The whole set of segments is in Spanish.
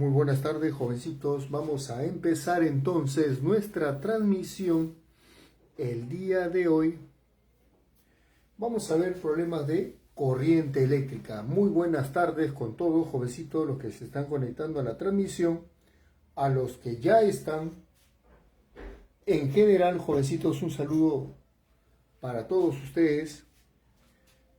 Muy buenas tardes, jovencitos. Vamos a empezar entonces nuestra transmisión el día de hoy. Vamos a ver problemas de corriente eléctrica. Muy buenas tardes con todos, jovencitos, los que se están conectando a la transmisión, a los que ya están. En general, jovencitos, un saludo para todos ustedes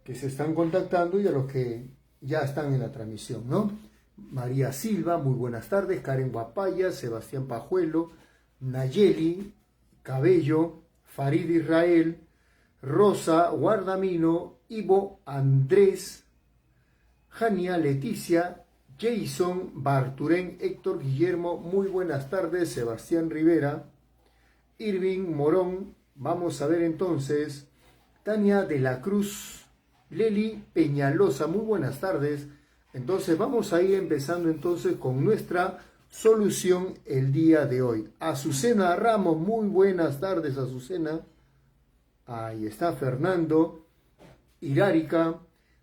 que se están contactando y a los que ya están en la transmisión, ¿no? María Silva, muy buenas tardes. Karen Guapaya, Sebastián Pajuelo, Nayeli Cabello, Farid Israel, Rosa Guardamino, Ivo Andrés, Jania Leticia, Jason Barturén, Héctor Guillermo, muy buenas tardes. Sebastián Rivera, Irving Morón, vamos a ver entonces, Tania de la Cruz, Leli Peñalosa, muy buenas tardes. Entonces vamos a ir empezando entonces con nuestra solución el día de hoy. Azucena Ramos, muy buenas tardes, Azucena. Ahí está Fernando, Irárica,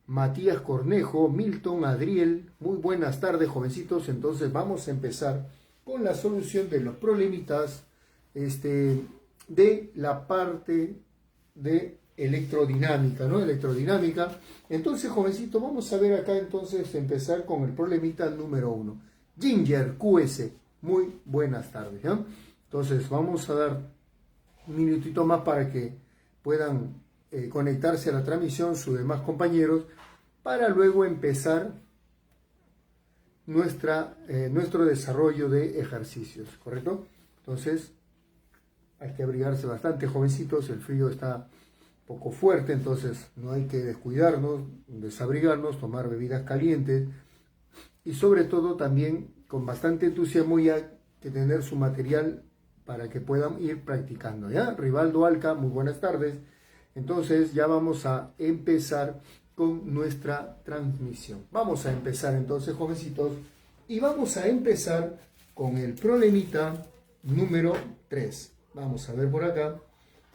Matías Cornejo, Milton Adriel, muy buenas tardes, jovencitos. Entonces vamos a empezar con la solución de los problemitas de la parte de electrodinámica, ¿no? Electrodinámica. Entonces, jovencito, vamos a ver acá entonces empezar con el problemita número 1. Ginger QS, muy buenas tardes, ¿no? Entonces, vamos a dar un minutito más para que puedan conectarse a la transmisión sus demás compañeros para luego empezar nuestro desarrollo de ejercicios, ¿correcto? Entonces, hay que abrigarse bastante, jovencitos, el frío está poco fuerte, entonces no hay que descuidarnos, desabrigarnos, tomar bebidas calientes y sobre todo también con bastante entusiasmo ya que tener su material para que puedan ir practicando, ¿ya? Rivaldo Alca, muy buenas tardes. Entonces ya vamos a empezar con nuestra transmisión. Vamos a empezar entonces, jovencitos, y vamos a empezar con el problemita número 3. Vamos a ver por acá.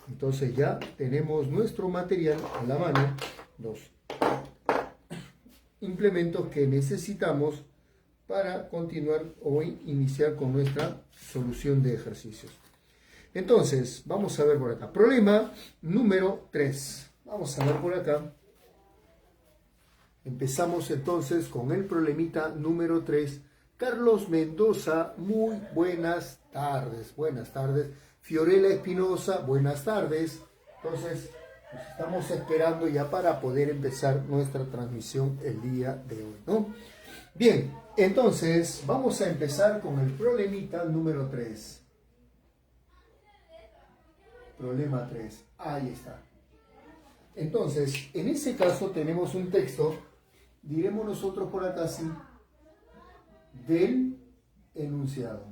Entonces ya tenemos nuestro material a la mano, los implementos que necesitamos para continuar o iniciar con nuestra solución de ejercicios. Entonces, vamos a ver por acá. Problema número 3. Vamos a ver por acá. Empezamos entonces con el problemita número 3. Carlos Mendoza, muy buenas tardes. Buenas tardes. Fiorella Espinosa, buenas tardes. Entonces, nos estamos esperando ya para poder empezar nuestra transmisión el día de hoy, ¿no? Bien, entonces vamos a empezar con el problemita número 3. Problema 3. Ahí está. Entonces, en ese caso tenemos un texto, diremos nosotros por acá así, del enunciado.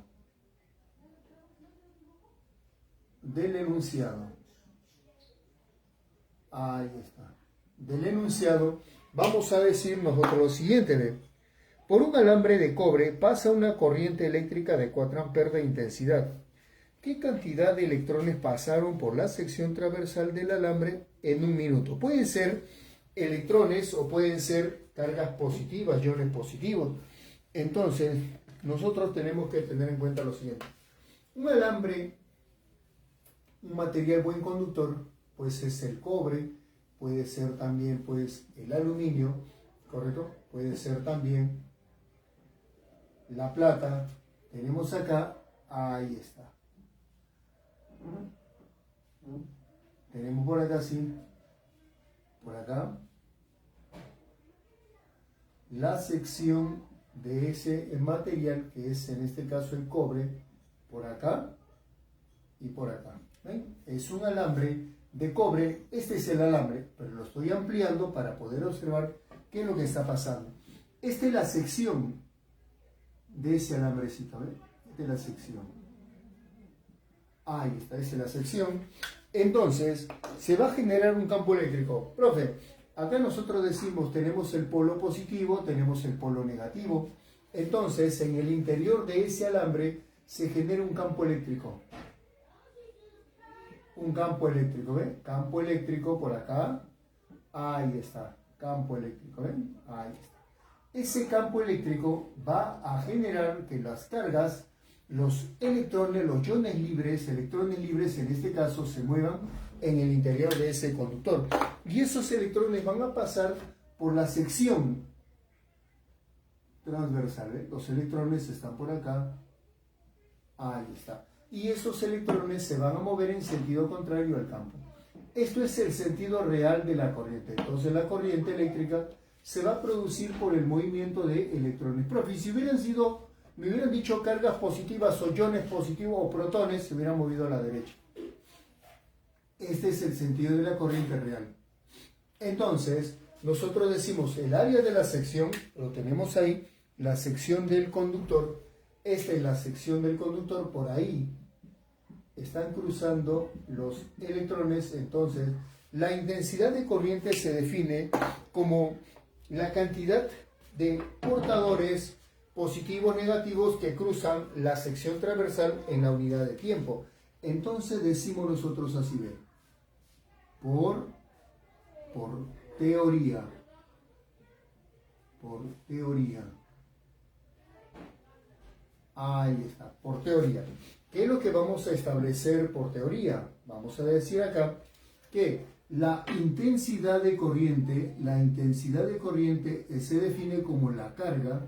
Del enunciado. Ahí está. Del enunciado vamos a decir nosotros lo siguiente. ¿Ve? Por un alambre de cobre pasa una corriente eléctrica de 4 amperes de intensidad. ¿Qué cantidad de electrones pasaron por la sección transversal del alambre en un minuto? Pueden ser electrones o pueden ser cargas positivas, iones positivos. Entonces, nosotros tenemos que tener en cuenta lo siguiente. Un alambre, un material buen conductor, pues es el cobre, puede ser también pues el aluminio, ¿correcto? Puede ser también la plata. Tenemos acá, ahí está. Tenemos por acá, sí, por acá, la sección de ese material, que es en este caso el cobre, por acá y por acá. ¿Ven? Es un alambre de cobre, este es el alambre, pero lo estoy ampliando para poder observar qué es lo que está pasando. Esta es la sección de ese alambrecito, ¿ven? Esta es la sección. Ahí está, esa es la sección. Entonces, se va a generar un campo eléctrico. Profe, acá nosotros decimos, tenemos el polo positivo, tenemos el polo negativo. Entonces, en el interior de ese alambre se genera un campo eléctrico. Un campo eléctrico, ¿ven? Campo eléctrico por acá. Ahí está, campo eléctrico, ¿ven? Ahí está. ese campo eléctrico va a generar que las cargas, los electrones, los iones libres, electrones libres en este caso, se muevan en el interior de ese conductor. Y esos electrones van a pasar por la sección transversal, ¿eh? Los electrones están por acá, ahí está. Y esos electrones se van a mover en sentido contrario al campo. Esto es el sentido real de la corriente. Entonces la corriente eléctrica se va a producir por el movimiento de electrones. Profe, y si me hubieran dicho cargas positivas o iones positivos o protones, se hubieran movido a la derecha. Este es el sentido de la corriente real. Entonces, nosotros decimos el área de la sección, lo tenemos ahí, la sección del conductor. Esta es la sección del conductor, por ahí están cruzando los electrones. Entonces, la intensidad de corriente se define como la cantidad de portadores positivos negativos que cruzan la sección transversal en la unidad de tiempo. Entonces decimos nosotros así, ¿ven? Por teoría. Por teoría. Ahí está, por teoría. ¿Qué es lo que vamos a establecer por teoría? Vamos a decir acá que la intensidad de corriente se define como la carga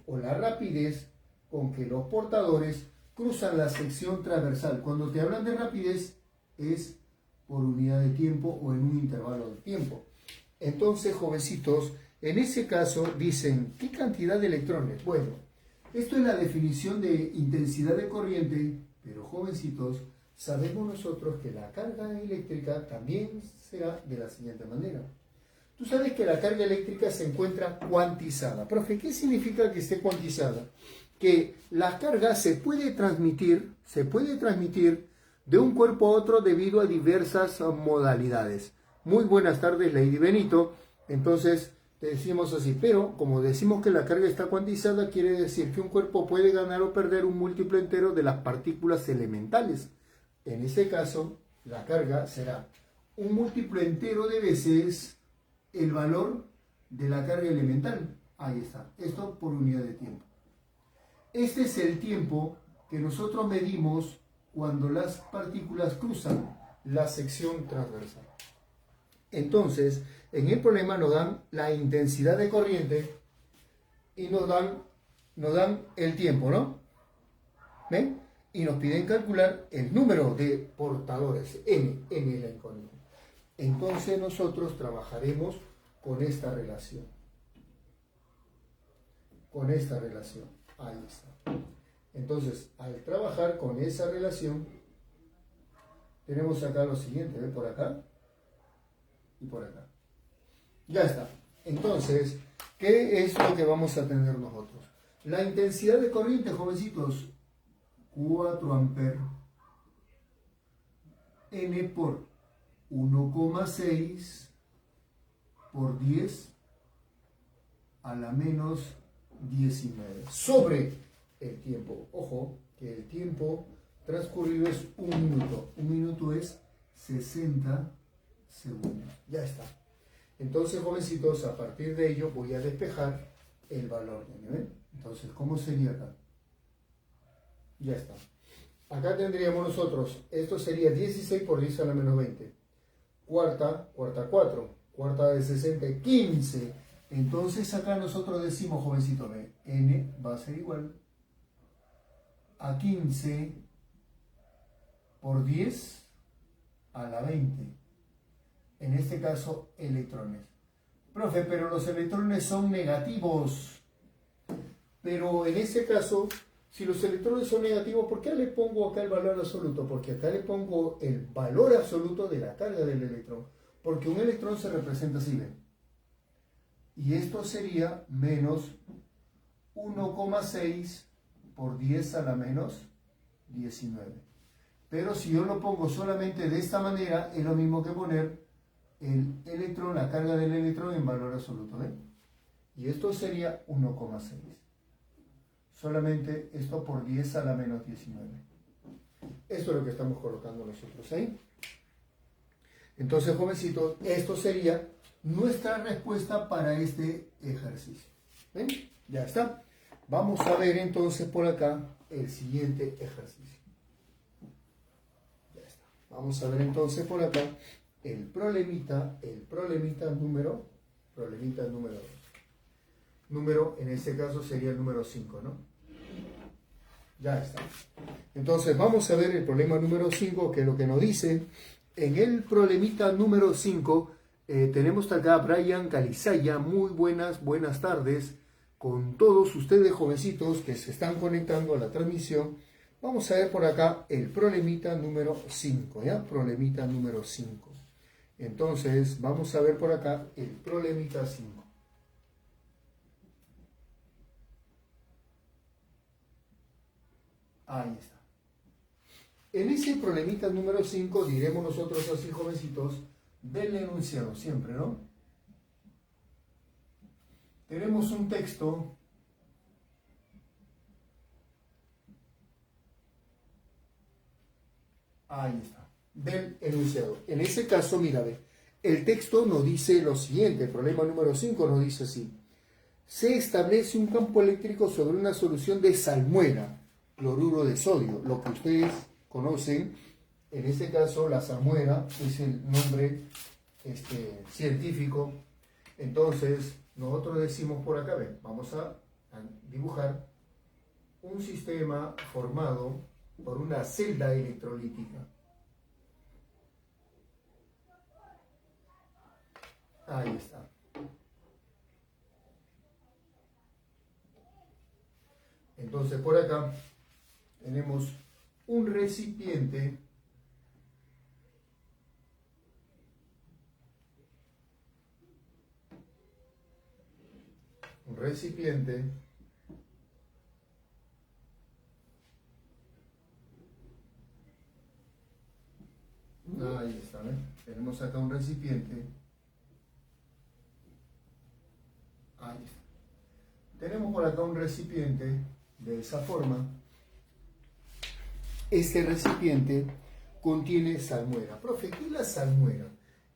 o la rapidez con que los portadores cruzan la sección transversal. Cuando te hablan de rapidez es por unidad de tiempo o en un intervalo de tiempo. Entonces, jovencitos, en ese caso dicen, ¿qué cantidad de electrones? Bueno, esto es la definición de intensidad de corriente, pero jovencitos, sabemos nosotros que la carga eléctrica también será de la siguiente manera. Tú sabes que la carga eléctrica se encuentra cuantizada. Profe, ¿qué significa que esté cuantizada? Que la carga se puede transmitir de un cuerpo a otro debido a diversas modalidades. Muy buenas tardes, Lady Benito. Entonces, te decimos así, pero como decimos que la carga está cuantizada, quiere decir que un cuerpo puede ganar o perder un múltiplo entero de las partículas elementales. En ese caso, la carga será un múltiplo entero de veces el valor de la carga elemental. Ahí está, esto por unidad de tiempo. Este es el tiempo que nosotros medimos cuando las partículas cruzan la sección transversal. Entonces, en el problema nos dan la intensidad de corriente y nos dan el tiempo, ¿no? ¿Ven? Y nos piden calcular el número de portadores, N la incógnita. Entonces nosotros trabajaremos con esta relación. Ahí está. Entonces, al trabajar con esa relación, tenemos acá lo siguiente, ¿ven? Por acá y por acá. Ya está. Entonces, ¿qué es lo que vamos a tener nosotros? La intensidad de corriente, jovencitos, 4 amperes. N por 1,6 por 10 a la menos 19 sobre el tiempo. Ojo, que el tiempo transcurrido es 1 minuto. 1 minuto es 60 segundos. Ya está. Entonces, jovencitos, a partir de ello voy a despejar el valor. ¿Ven? Entonces, ¿cómo sería acá? Ya está. Acá tendríamos nosotros, esto sería 16 por 10 a la menos 20. Cuarta 4. Cuarta de 60, 15. Entonces acá nosotros decimos, jovencito, ¿ve? N va a ser igual a 15 por 10 a la 20. En este caso, electrones. Profe, pero los electrones son negativos. Pero en este caso, si los electrones son negativos, ¿por qué le pongo acá el valor absoluto? Porque acá le pongo el valor absoluto de la carga del electrón. Porque un electrón se representa así, ¿ven? Y esto sería menos 1,6 por 10 a la menos 19. Pero si yo lo pongo solamente de esta manera, es lo mismo que poner el electrón, la carga del electrón en valor absoluto, ¿ven? Y esto sería 1,6. Solamente esto por 10 a la menos 19. Esto es lo que estamos colocando nosotros ahí. Entonces, jovencitos, esto sería nuestra respuesta para este ejercicio. ¿Ven? Ya está. Vamos a ver entonces por acá el siguiente ejercicio. Ya está. Vamos a ver entonces por acá el problemita número 2. Número, en este caso sería el número 5, ¿no? Ya está. Entonces vamos a ver el problema número 5, que es lo que nos dice. En el problemita número 5 tenemos acá a Brian Calizaya. Muy buenas tardes con todos ustedes jovencitos que se están conectando a la transmisión. Vamos a ver por acá el problemita número 5, ¿ya? Problemita número 5. Entonces vamos a ver por acá el problemita 5. Ahí está. En ese problemita número 5 diremos nosotros así, jovencitos, del enunciado siempre, ¿no? Tenemos un texto ahí está, del enunciado. En ese caso, mira, ve, el texto nos dice lo siguiente, el problema número 5 nos dice así. Se establece un campo eléctrico sobre una solución de salmuera, cloruro de sodio, lo que ustedes conocen. En este caso, la salmuera es el nombre científico. Entonces, nosotros decimos por acá, ven, vamos a dibujar un sistema formado por una celda electrolítica. Ahí está. Entonces, por acá tenemos un recipiente ahí está, ¿eh? Tenemos acá un recipiente, ahí está. Tenemos por acá un recipiente de esa forma. Este recipiente contiene salmuera. Profe, ¿qué es la salmuera?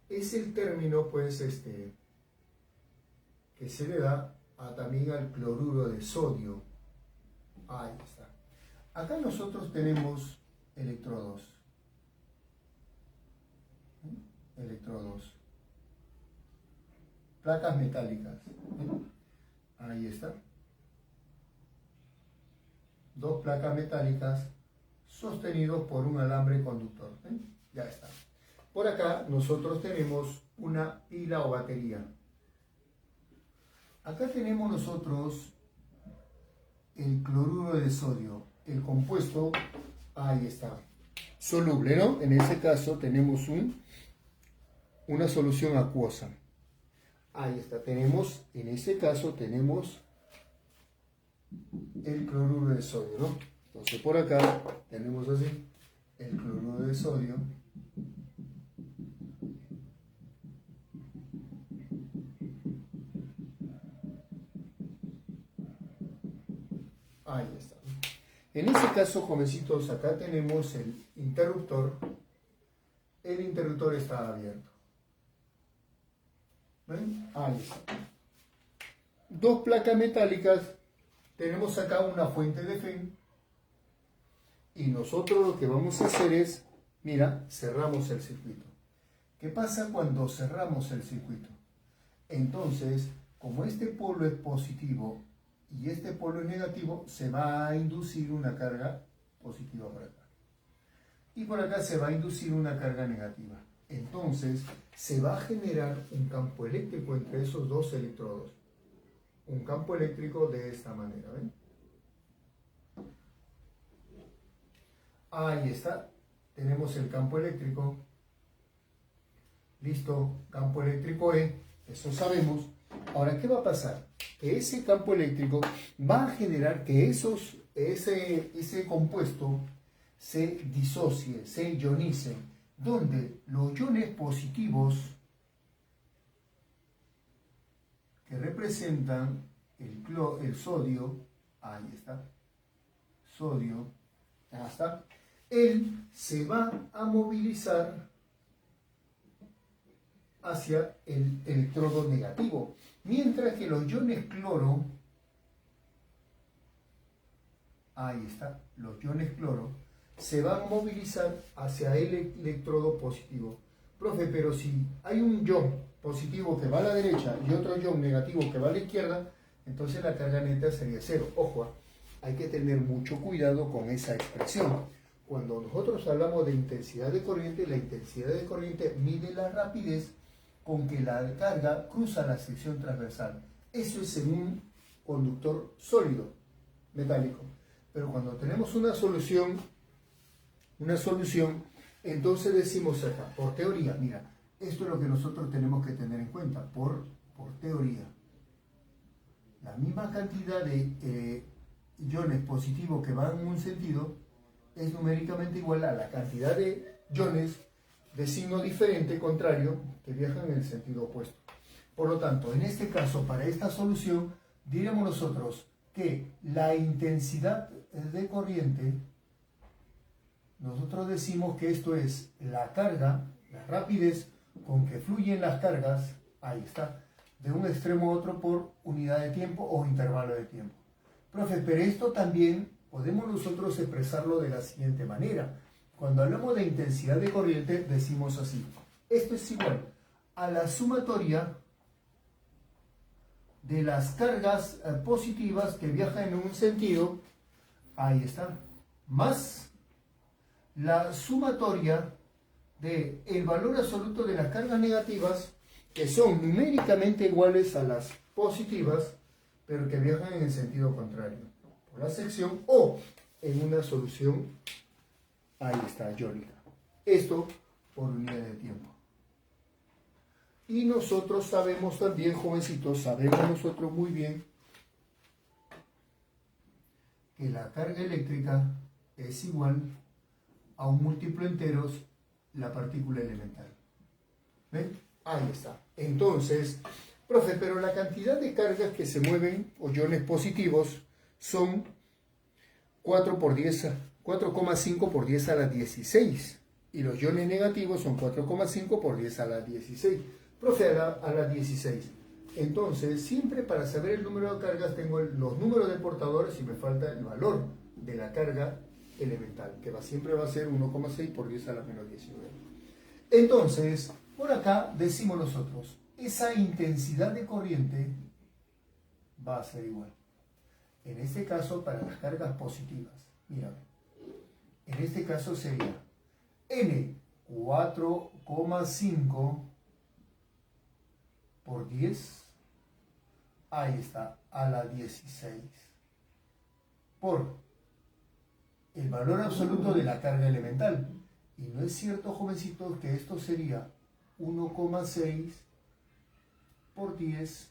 Es el término, pues, que se le da también al cloruro de sodio. Ahí está. Acá nosotros tenemos electrodos. Electrodos. Placas metálicas. Ahí está. Dos placas metálicas sostenidos por un alambre conductor. Ya está. Por acá nosotros tenemos una pila o batería. Acá tenemos nosotros el cloruro de sodio, el compuesto, ahí está, soluble, ¿no? En ese caso tenemos una solución acuosa. Ahí está, tenemos, en ese caso tenemos el cloruro de sodio, ¿no? Entonces por acá tenemos así el cloruro de sodio. Ahí está. En este caso, jovencitos, acá tenemos el interruptor. El interruptor está abierto. ¿Ven? Ahí está. Dos placas metálicas. Tenemos acá una fuente de fe. Y nosotros lo que vamos a hacer es, mira, cerramos el circuito. ¿Qué pasa cuando cerramos el circuito? Entonces, como este polo es positivo y este polo es negativo, se va a inducir una carga positiva por acá. Y por acá se va a inducir una carga negativa. Entonces, se va a generar un campo eléctrico entre esos dos electrodos. Un campo eléctrico de esta manera, ¿ven? Ahí está. Tenemos el campo eléctrico. Listo, campo eléctrico E, eso sabemos. Ahora, ¿qué va a pasar? Que ese campo eléctrico va a generar que ese compuesto se disocie, se ionice, donde los iones positivos que representan el sodio, ahí está, sodio, ya está, él se va a movilizar hacia el electrodo negativo, mientras que los iones cloro, ahí está, los iones cloro, se van a movilizar hacia el electrodo positivo. Profe, pero si hay un ion positivo que va a la derecha y otro ion negativo que va a la izquierda, entonces la carga neta sería cero. Ojo, hay que tener mucho cuidado con esa expresión. Cuando nosotros hablamos de intensidad de corriente, la intensidad de corriente mide la rapidez con que la carga cruza la sección transversal. Eso es en un conductor sólido, metálico. Pero cuando tenemos una solución, entonces decimos acá, por teoría, mira, esto es lo que nosotros tenemos que tener en cuenta, por teoría. La misma cantidad de iones positivos que van en un sentido es numéricamente igual a la cantidad de iones de signo diferente, contrario, que viajan en el sentido opuesto. Por lo tanto, en este caso, para esta solución, diremos nosotros que la intensidad de corriente, nosotros decimos que esto es la carga, la rapidez con que fluyen las cargas, ahí está, de un extremo a otro por unidad de tiempo o intervalo de tiempo. Profe, pero esto también podemos nosotros expresarlo de la siguiente manera. Cuando hablamos de intensidad de corriente, decimos así. Esto es igual a la sumatoria de las cargas positivas que viajan en un sentido, ahí está, más la sumatoria del valor absoluto de las cargas negativas, que son numéricamente iguales a las positivas, pero que viajan en el sentido contrario, por la sección o en una solución, ahí está, iónica. Esto por unidad de tiempo. Y nosotros sabemos también, jovencitos, sabemos nosotros muy bien que la carga eléctrica es igual a un múltiplo enteros la partícula elemental. ¿Ven? Ahí está. Entonces, profe, pero la cantidad de cargas que se mueven, o iones positivos, son 4,5 por 10 a la 16. Y los iones negativos son 4,5 por 10 a la 16. Profe, a la 16. Entonces, siempre para saber el número de cargas tengo los números de portadores y me falta el valor de la carga elemental, que siempre va a ser 1,6 por 10 a la menos 19. Entonces, por acá decimos nosotros, esa intensidad de corriente va a ser igual. En este caso, para las cargas positivas, mira, en este caso sería N 4,5 por 10, ahí está, a la 16, por el valor absoluto de la carga elemental. Y no es cierto, jovencitos, que esto sería 1,6 por 10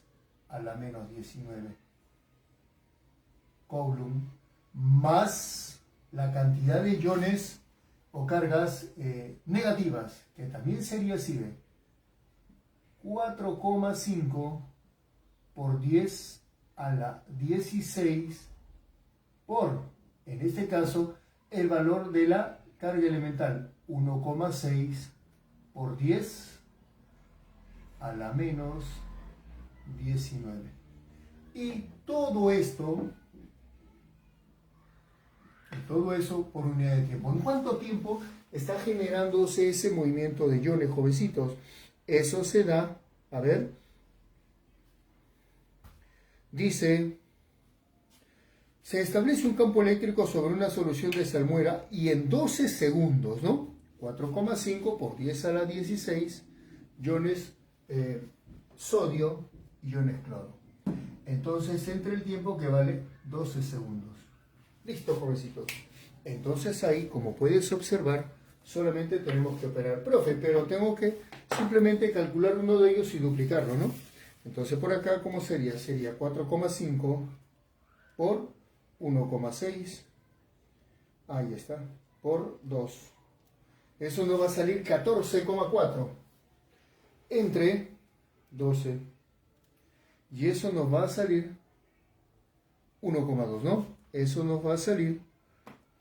a la menos 19 Coulomb, más la cantidad de iones o cargas negativas, que también sería así, 4,5 por 10 a la 16 por, en este caso, el valor de la carga elemental, 1,6 por 10 a la menos 19. Y todo eso por unidad de tiempo. ¿En cuánto tiempo está generándose ese movimiento de iones, jovencitos? Eso se da, a ver, dice, se establece un campo eléctrico sobre una solución de salmuera y en 12 segundos, ¿no? 4,5 por 10 a la 16 iones sodio y iones cloro. Entonces entra el tiempo que vale 12 segundos. Listo, jovencitos. Entonces ahí, como puedes observar, solamente tenemos que operar. Profe, pero tengo que simplemente calcular uno de ellos y duplicarlo, ¿no? Entonces por acá, ¿cómo sería? Sería 4,5 por 1,6. Ahí está. Por 2. Eso nos va a salir 14,4. Entre 12. Y eso nos va a salir 1,2, ¿no? Eso nos va a salir,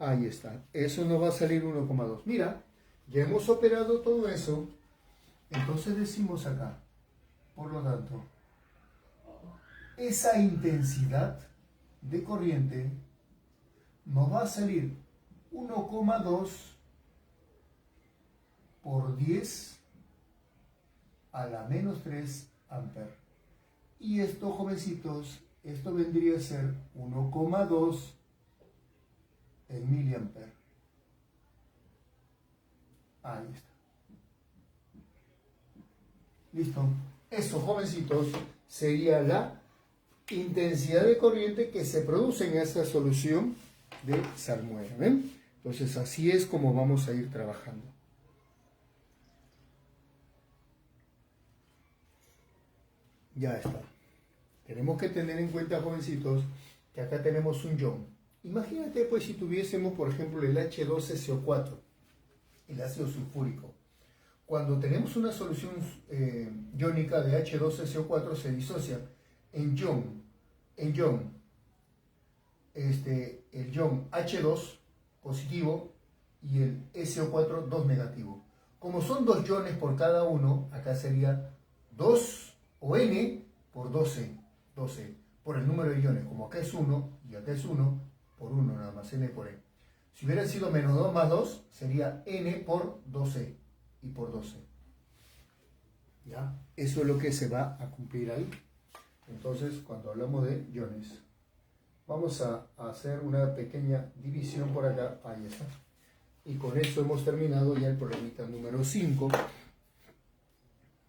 ahí está, eso nos va a salir 1,2. Mira, ya hemos operado todo eso Entonces decimos acá, por lo tanto, esa intensidad de corriente nos va a salir 1,2 por 10 a la menos 3 amperes. Y esto, jovencitos, esto vendría a ser 1,2 en miliamperes. Ahí está. Listo. Eso, jovencitos, sería la intensidad de corriente que se produce en esta solución de salmuera. ¿Ven? Entonces, así es como vamos a ir trabajando. Ya está. Tenemos que tener en cuenta, jovencitos, que acá tenemos un ion. Imagínate, pues, si tuviésemos, por ejemplo, el H2SO4, el ácido sulfúrico. Cuando tenemos una solución iónica de H2SO4, se disocia en ion, el ion H2 positivo y el SO4 2 negativo. Como son dos iones por cada uno, acá sería 2 o N por 12 por el número de iones. Como acá es 1 y acá es 1, por 1 nada más, N por E. Si hubiera sido menos 2 más 2, sería N por 12 y por 12. ¿Ya? Eso es lo que se va a cumplir ahí. Entonces, cuando hablamos de iones, vamos a hacer una pequeña división por acá. Ahí está. Y con eso hemos terminado ya el problemita número 5.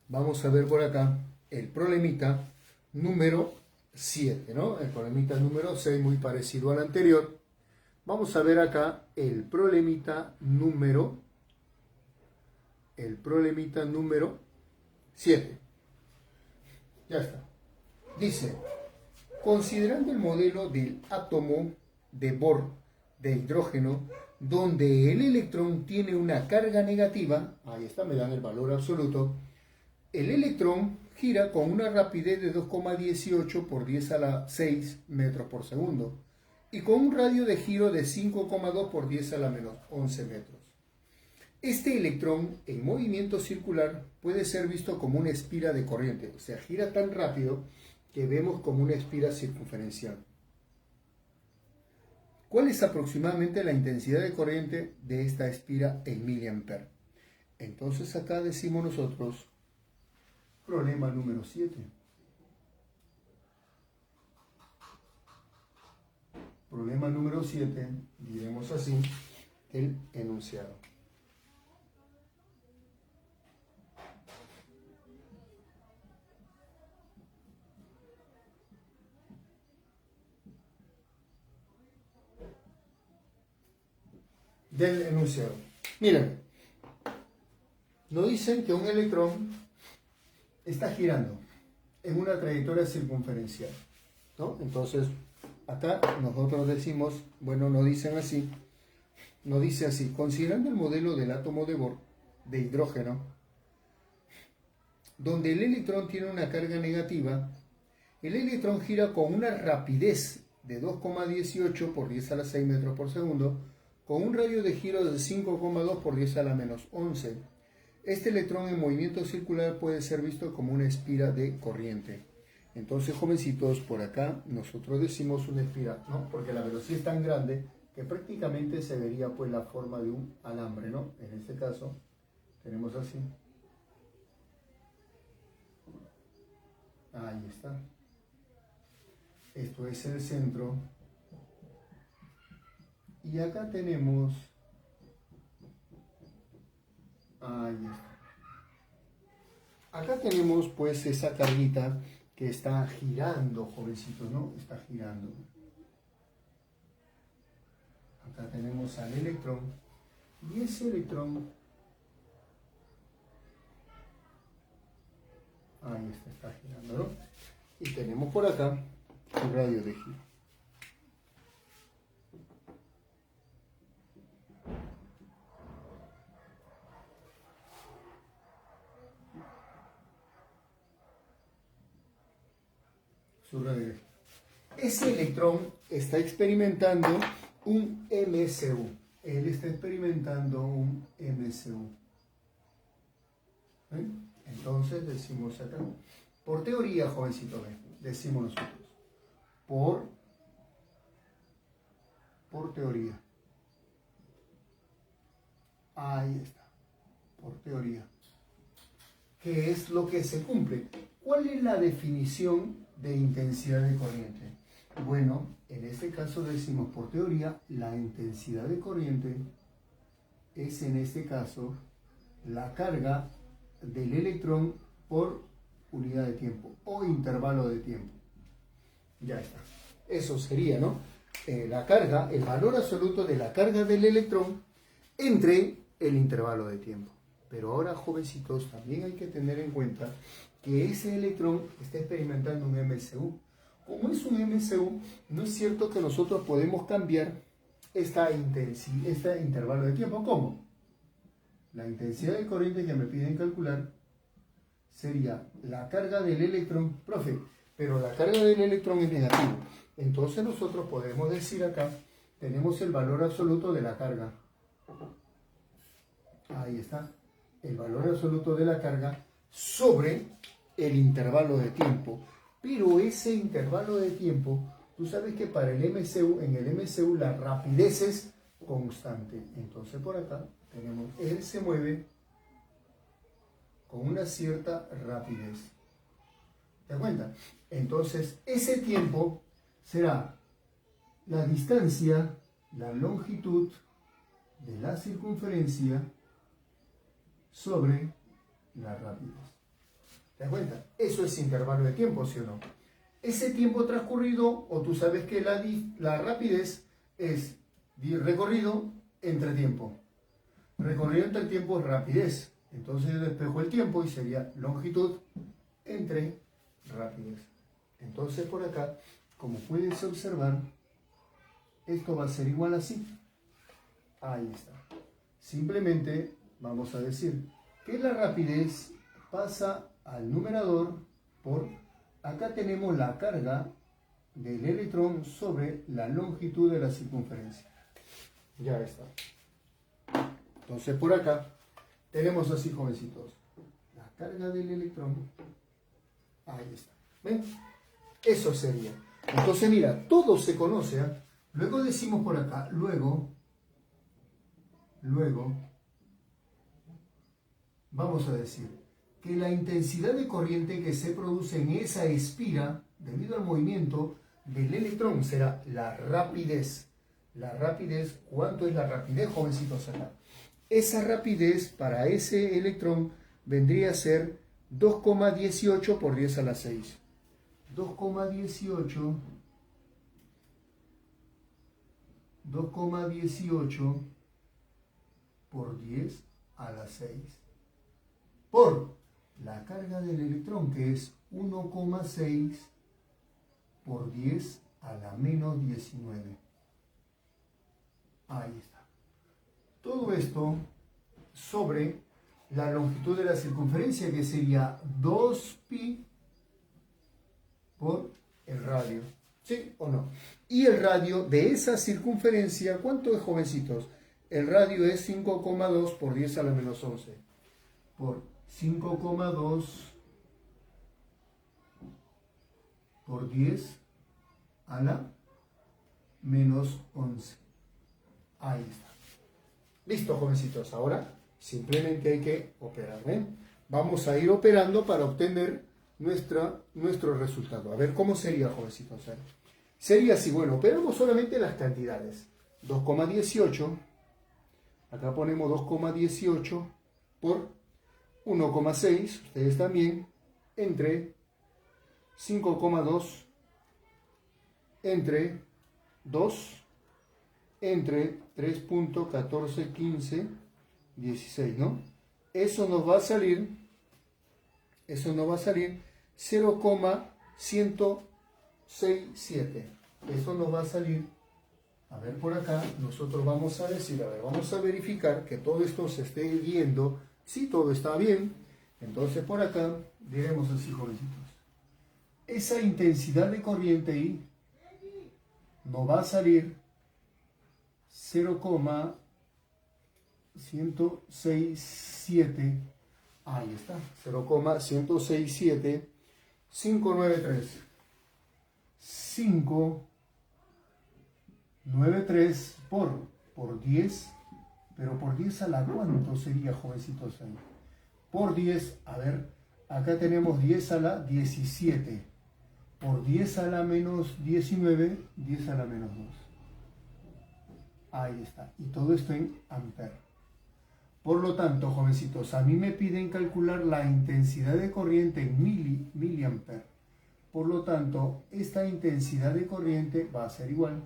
Vamos a ver por acá el problemita número 7, ¿no? El problemita número 6, muy parecido al anterior. Vamos a ver acá el problemita número 7. Ya está. Dice, considerando el modelo del átomo de Bohr de hidrógeno, donde el electrón tiene una carga negativa, ahí está, me dan el valor absoluto, el electrón gira con una rapidez de 2,18 por 10 a la 6 metros por segundo y con un radio de giro de 5,2 por 10 a la menos 11 metros. Este electrón en movimiento circular puede ser visto como una espira de corriente, o sea, gira tan rápido que vemos como una espira circunferencial. ¿Cuál es aproximadamente la intensidad de corriente de esta espira en miliamperes? Entonces acá decimos nosotros, problema número 7. Problema número 7, diremos así, el enunciado. Del enunciado. Miren, nos dicen que un electrón está girando en una trayectoria circunferencial, ¿no? Entonces, acá nosotros decimos, bueno, nos dicen así, nos dice así, considerando el modelo del átomo de Bohr de hidrógeno, donde el electrón tiene una carga negativa, el electrón gira con una rapidez de 2,18 por 10 a la 6 metros por segundo, con un radio de giro de 5,2 por 10 a la menos 11. Este electrón en movimiento circular puede ser visto como una espira de corriente. Entonces, jovencitos, por acá nosotros decimos una espira, ¿no? Porque la velocidad es tan grande que prácticamente se vería pues la forma de un alambre, ¿no? En este caso tenemos así. Ahí está. Esto es el centro. Y acá tenemos, ahí está. Acá tenemos pues esa carguita que está girando, jovencitos, ¿no? Está girando. Acá tenemos al electrón y ese electrón, ahí está girando, ¿no? Y tenemos por acá su radio de giro. Ese electrón está experimentando un MSU. Él está experimentando un MSU. ¿Ven? Entonces decimos acá, por teoría, jovencito, decimos nosotros, por teoría. Ahí está, por teoría. ¿Qué es lo que se cumple? ¿Cuál es la definición de intensidad de corriente? Bueno, en este caso decimos por teoría, la intensidad de corriente es en este caso la carga del electrón por unidad de tiempo o intervalo de tiempo. Ya está. Eso sería, ¿no? La carga, el valor absoluto de la carga del electrón entre el intervalo de tiempo. Pero ahora, jovencitos, también hay que tener en cuenta que ese electrón está experimentando un MCU. Como es un MCU, no es cierto que nosotros podemos cambiar este intervalo de tiempo. ¿Cómo? La intensidad de corriente que me piden calcular sería la carga del electrón, profe, pero la carga del electrón es negativa. Entonces nosotros podemos decir acá, tenemos el valor absoluto de la carga. Ahí está, el valor absoluto de la carga sobre el intervalo de tiempo. Pero ese intervalo de tiempo, tú sabes que para el MCU, en el MCU la rapidez es constante. Entonces por acá tenemos, él se mueve con una cierta rapidez. ¿Te das cuenta? Entonces ese tiempo será la distancia, la longitud de la circunferencia sobre la rapidez. ¿Te das cuenta? Eso es intervalo de tiempo, ¿sí o no? Ese tiempo transcurrido, o tú sabes que la rapidez es recorrido entre tiempo. Recorrido entre tiempo es rapidez. Entonces yo despejo el tiempo y sería longitud entre rapidez. Entonces por acá, como puedes observar, esto va a ser igual así. Ahí está. Simplemente vamos a decir que la rapidez pasa al numerador por, acá tenemos la carga del electrón sobre la longitud de la circunferencia. Ya está. Entonces por acá tenemos así, jovencitos, la carga del electrón. Ahí está. ¿Ven? Eso sería. Entonces mira, todo se conoce, ¿eh? Luego decimos por acá, luego, vamos a decir que la intensidad de corriente que se produce en esa espira, debido al movimiento del electrón, será la rapidez. La rapidez, ¿cuánto es la rapidez, jovencitos, acá? Esa rapidez para ese electrón vendría a ser 2,18 por 10 a la 6. 2,18 por 10 a la 6 por la carga del electrón, que es 1,6 por 10 a la menos 19. Ahí está. Todo esto sobre la longitud de la circunferencia, que sería 2pi por el radio. ¿Sí o no? Y el radio de esa circunferencia, ¿cuánto es, jovencitos? El radio es 5,2 por 10 a la menos 11. Por 5,2 por 10 a la menos 11. Ahí está. Listo, jovencitos. Ahora simplemente hay que operar. Vamos a ir operando para obtener nuestro resultado. A ver, ¿cómo sería, jovencitos? Sería así, bueno, operamos solamente las cantidades. 2,18. Acá ponemos 2,18 por 1,6, ustedes también, entre 5,2, entre 2, entre 3.141516, ¿no? Eso nos va a salir 0,1067. Eso nos va a salir, a ver por acá, nosotros vamos a decir, a ver, vamos a verificar que todo esto se esté viendo. Si todo está bien, entonces por acá diremos así, jovencitos. Esa intensidad de corriente I nos va a salir 0,1067 Ahí está, 0,167, 593. 593 por 10, pero por 10 a la ¿cuánto sería, jovencitos ahí? Por 10, a ver, acá tenemos 10 a la 17, por 10 a la menos 19, 10 a la menos 2. Ahí está, y todo esto en amperes. Por lo tanto, jovencitos, a mí me piden calcular la intensidad de corriente en miliamperes. Por lo tanto, esta intensidad de corriente va a ser igual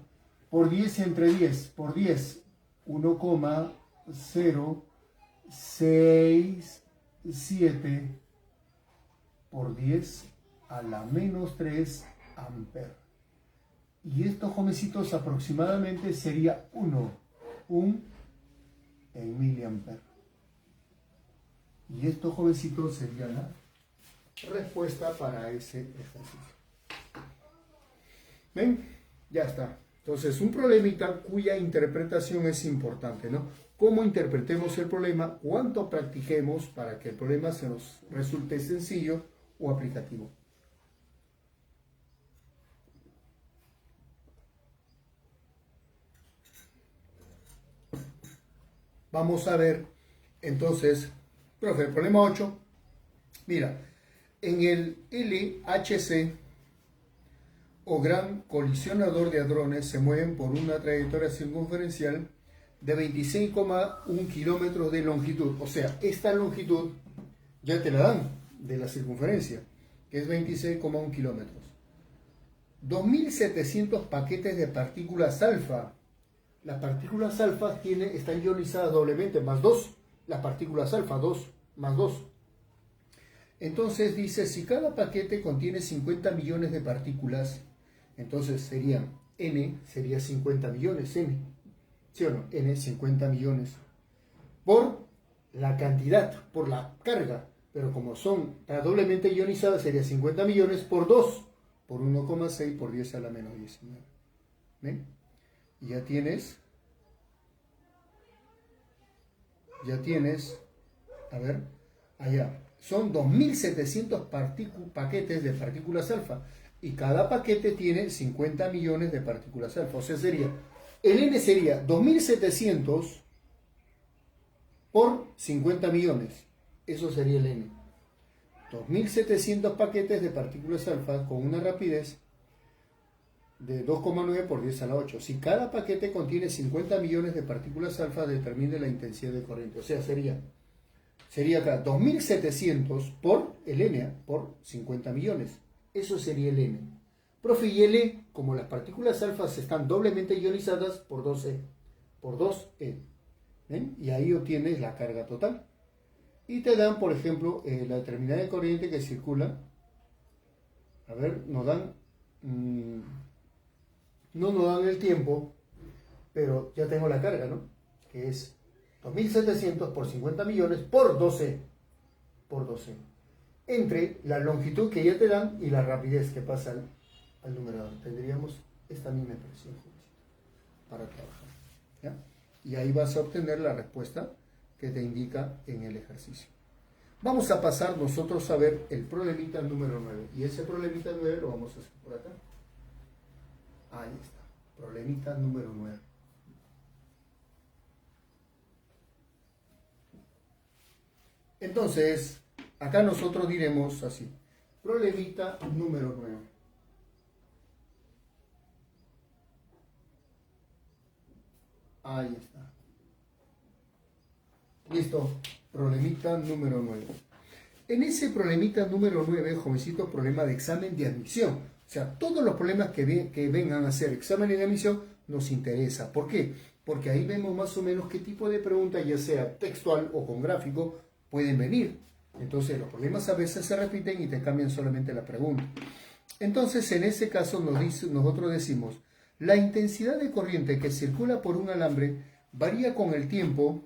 por 10 entre 10, por 10, 1,067 por 10 a la menos 3 amperes. Y esto, jovencitos, aproximadamente sería 1 en miliamperes. Y esto, jovencitos, sería la respuesta para ese ejercicio. ¿Ven? Ya está. Entonces, un problemita cuya interpretación es importante, ¿no? Cómo interpretemos el problema, cuánto practiquemos para que el problema se nos resulte sencillo o aplicativo. Vamos a ver, entonces, profe, el problema 8, mira, en el LHC o gran colisionador de hadrones se mueven por una trayectoria circunferencial de 26,1 kilómetros de longitud. O sea, esta longitud ya te la dan de la circunferencia, que es 26,1 kilómetros. 2.700 paquetes de partículas alfa. Las partículas alfa están ionizadas doblemente, más 2. Las partículas alfa, 2, más 2. Entonces dice, si cada paquete contiene 50 millones de partículas, entonces serían N, sería 50 millones, N. ¿Sí o no? N, 50 millones. Por la cantidad, por la carga. Pero como son doblemente ionizadas, sería 50 millones por 2, por 1,6 por 10 a la menos 19. ¿Ven? Y ya tienes, a ver, allá. Son 2.700 paquetes de partículas alfa y cada paquete tiene 50 millones de partículas alfa. O sea, el N sería 2.700 por 50 millones. Eso sería el N. 2.700 paquetes de partículas alfa con una rapidez de 2,9 por 10 a la 8. Si cada paquete contiene 50 millones de partículas alfa, determine la intensidad de corriente. O sea, sería acá 2.700 por el N, por 50 millones. Eso sería el N. Profe, y el E, como las partículas alfas están doblemente ionizadas, por 2E. Por 2E. ¿Ven? Y ahí obtienes la carga total. Y te dan, por ejemplo, la determinada de corriente que circula. A ver, nos dan... no nos dan el tiempo, pero ya tengo la carga, ¿no? Que es 2.700 por 50 millones por 12. Por 12. Entre la longitud que ya te dan y la rapidez que pasa al numerador. Tendríamos esta misma expresión para trabajar. ¿Ya? Y ahí vas a obtener la respuesta que te indica en el ejercicio. Vamos a pasar nosotros a ver el problemita número 9. Y ese problemita 9 lo vamos a hacer por acá. Ahí está. Problemita número 9. Entonces, acá nosotros diremos así. Problemita número 9. Ahí está. Listo. Problemita número 9. En ese problemita número 9, jovencito, problema de examen de admisión. O sea, todos los problemas que vengan a ser exámenes de admisión nos interesa. ¿Por qué? Porque ahí vemos más o menos qué tipo de pregunta, ya sea textual o con gráfico, pueden venir. Entonces, los problemas a veces se repiten y te cambian solamente la pregunta. Entonces, en ese caso, nosotros decimos, la intensidad de corriente que circula por un alambre varía con el tiempo.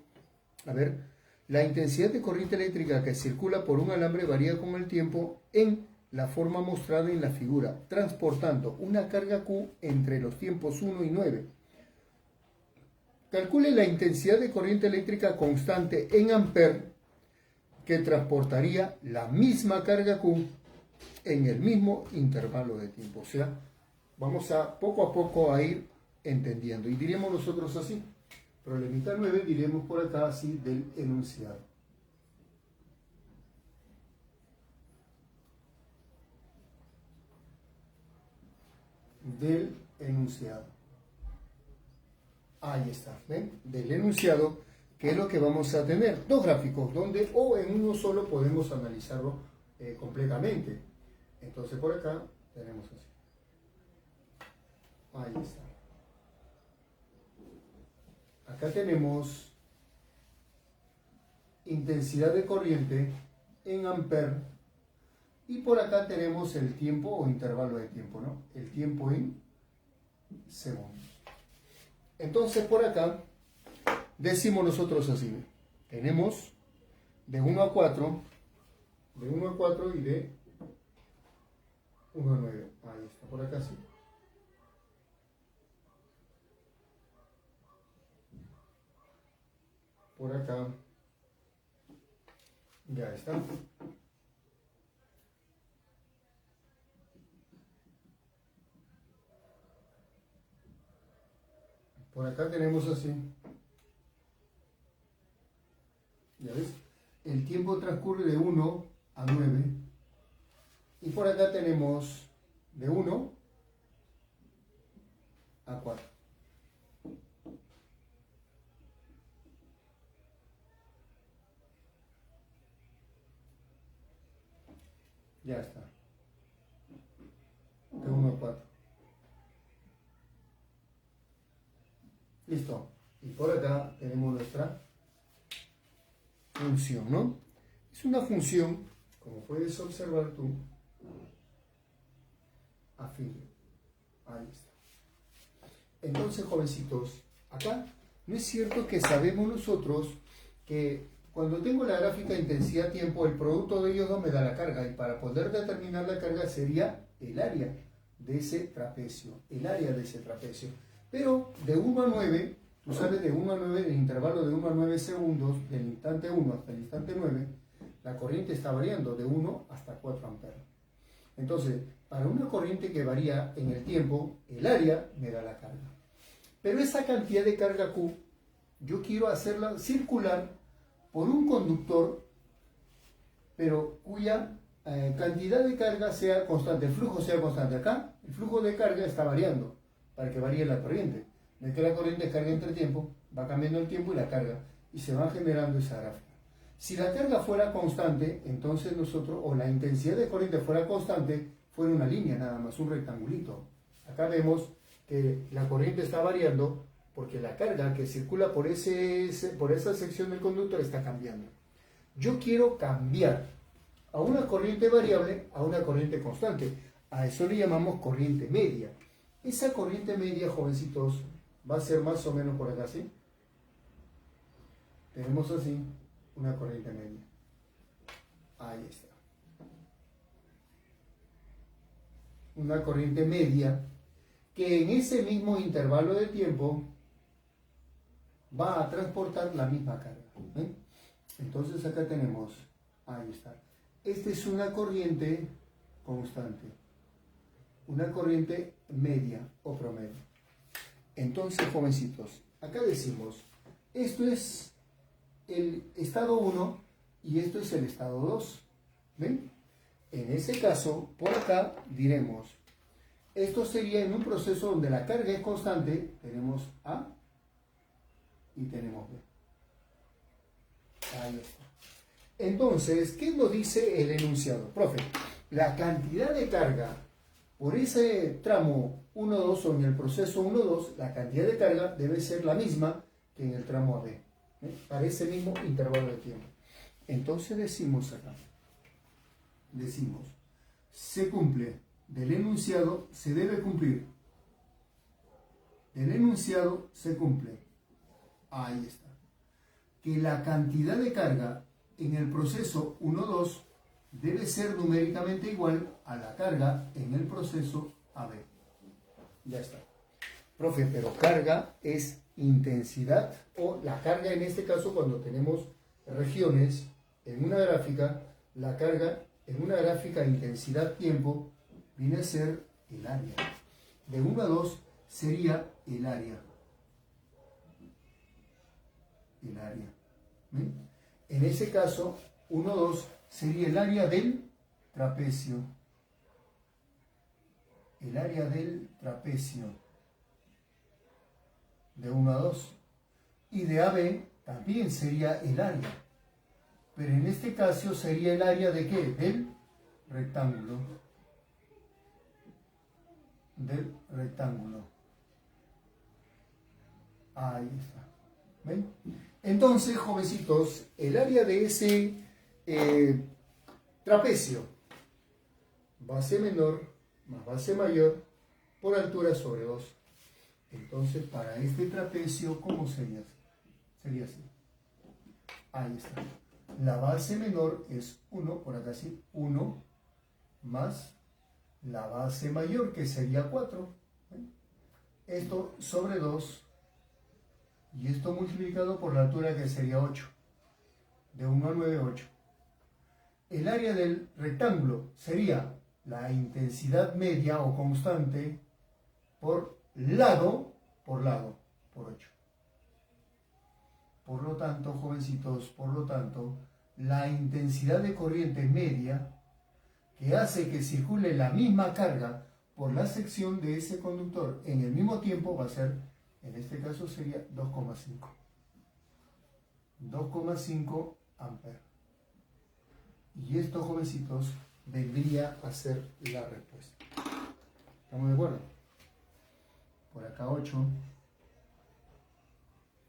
A ver, la intensidad de corriente eléctrica que circula por un alambre varía con el tiempo en la forma mostrada en la figura, transportando una carga Q entre los tiempos 1 y 9. Calcule la intensidad de corriente eléctrica constante en amperes que transportaría la misma carga Q en el mismo intervalo de tiempo. O sea, vamos a poco a ir entendiendo. Y diríamos nosotros así, problemita 9, diremos por acá así del enunciado. Del enunciado. Ahí está, ¿ven? Del enunciado, que es lo que vamos a tener. Dos gráficos, donde o en uno solo podemos analizarlo completamente. Entonces por acá tenemos así. Ahí está. Acá tenemos intensidad de corriente en amperes. Y por acá tenemos el tiempo o intervalo de tiempo, ¿no? El tiempo en segundos. Entonces por acá decimos nosotros así, ¿no? Tenemos de 1 a 4, de 1 a 4 y de 1 a 9. Ahí está, por acá sí. Por acá ya está. Por acá tenemos así. ¿Ya ves? El tiempo transcurre de 1 a 9. Y por acá tenemos de 1 a 4. Ya está. De 1 a 4. Listo. Y por acá tenemos nuestra función, ¿no? Es una función, como puedes observar tú, afín. Ahí está. Entonces, jovencitos, acá no es cierto que sabemos nosotros que cuando tengo la gráfica de intensidad-tiempo, el producto de ellos dos me da la carga, y para poder determinar la carga sería el área de ese trapecio, el área de ese trapecio. Pero de 1 a 9, tú sabes, de 1 a 9, el intervalo de 1 a 9 segundos, del instante 1 hasta el instante 9, la corriente está variando de 1 hasta 4 amperes. Entonces, para una corriente que varía en el tiempo, el área me da la carga. Pero esa cantidad de carga Q, yo quiero hacerla circular por un conductor, pero cuya cantidad de carga sea constante, el flujo sea constante. Acá, el flujo de carga está variando para que varíe la corriente. No es que la corriente carga entre tiempo, va cambiando el tiempo y la carga, y se va generando esa gráfica. Si la carga fuera constante, entonces nosotros, o la intensidad de corriente fuera constante, fuera una línea nada más, un rectangulito. Acá vemos que la corriente está variando porque la carga que circula por esa sección del conductor está cambiando. Yo quiero cambiar a una corriente variable a una corriente constante. A eso le llamamos corriente media. Esa corriente media, jovencitos, va a ser más o menos por acá, ¿sí? Tenemos así una corriente media. Ahí está. Una corriente media que en ese mismo intervalo de tiempo va a transportar la misma carga. ¿Eh? Entonces acá tenemos, ahí está. Esta es una corriente constante, una corriente media o promedio. Entonces, jovencitos, acá decimos, esto es el estado 1 y esto es el estado 2. ¿Ven? En ese caso, por acá diremos, esto sería en un proceso donde la carga es constante, tenemos A y tenemos B. Ahí está. Entonces, ¿qué nos dice el enunciado? Profe, la cantidad de carga por ese tramo 1-2 o en el proceso 1-2, la cantidad de carga debe ser la misma que en el tramo AB, para ese mismo intervalo de tiempo. Entonces decimos acá, decimos, se cumple, del enunciado se debe cumplir, del enunciado se cumple, ahí está, que la cantidad de carga en el proceso 1-2 debe ser numéricamente igual a la carga en el proceso AB. Ya está. Profe, pero carga es intensidad, o la carga en este caso cuando tenemos regiones en una gráfica, la carga en una gráfica intensidad-tiempo viene a ser el área. De 1 a 2 sería el área. El área. ¿Ven? En ese caso, 1 a 2 sería el área del trapecio. El área del trapecio. De 1 a 2. Y de AB también sería el área. Pero en este caso sería el área de ¿qué? Del rectángulo. Del rectángulo. Ahí está. ¿Ven? Entonces, jovencitos, el área de ese trapecio, base menor más base mayor por altura sobre 2. Entonces, para este trapecio, ¿cómo sería? Sería así. Ahí está. La base menor es 1, por acá sí, 1 más la base mayor, que sería 4. Esto sobre 2. Y esto multiplicado por la altura, que sería 8. De 1 a 9, 8. El área del rectángulo sería la intensidad media o constante por lado, por 8. Por lo tanto, jovencitos, la intensidad de corriente media que hace que circule la misma carga por la sección de ese conductor en el mismo tiempo va a ser, en este caso sería 2,5. 2,5 amperes. Y esto, jovencitos, vendría a ser la respuesta. ¿Estamos de acuerdo? Por acá 8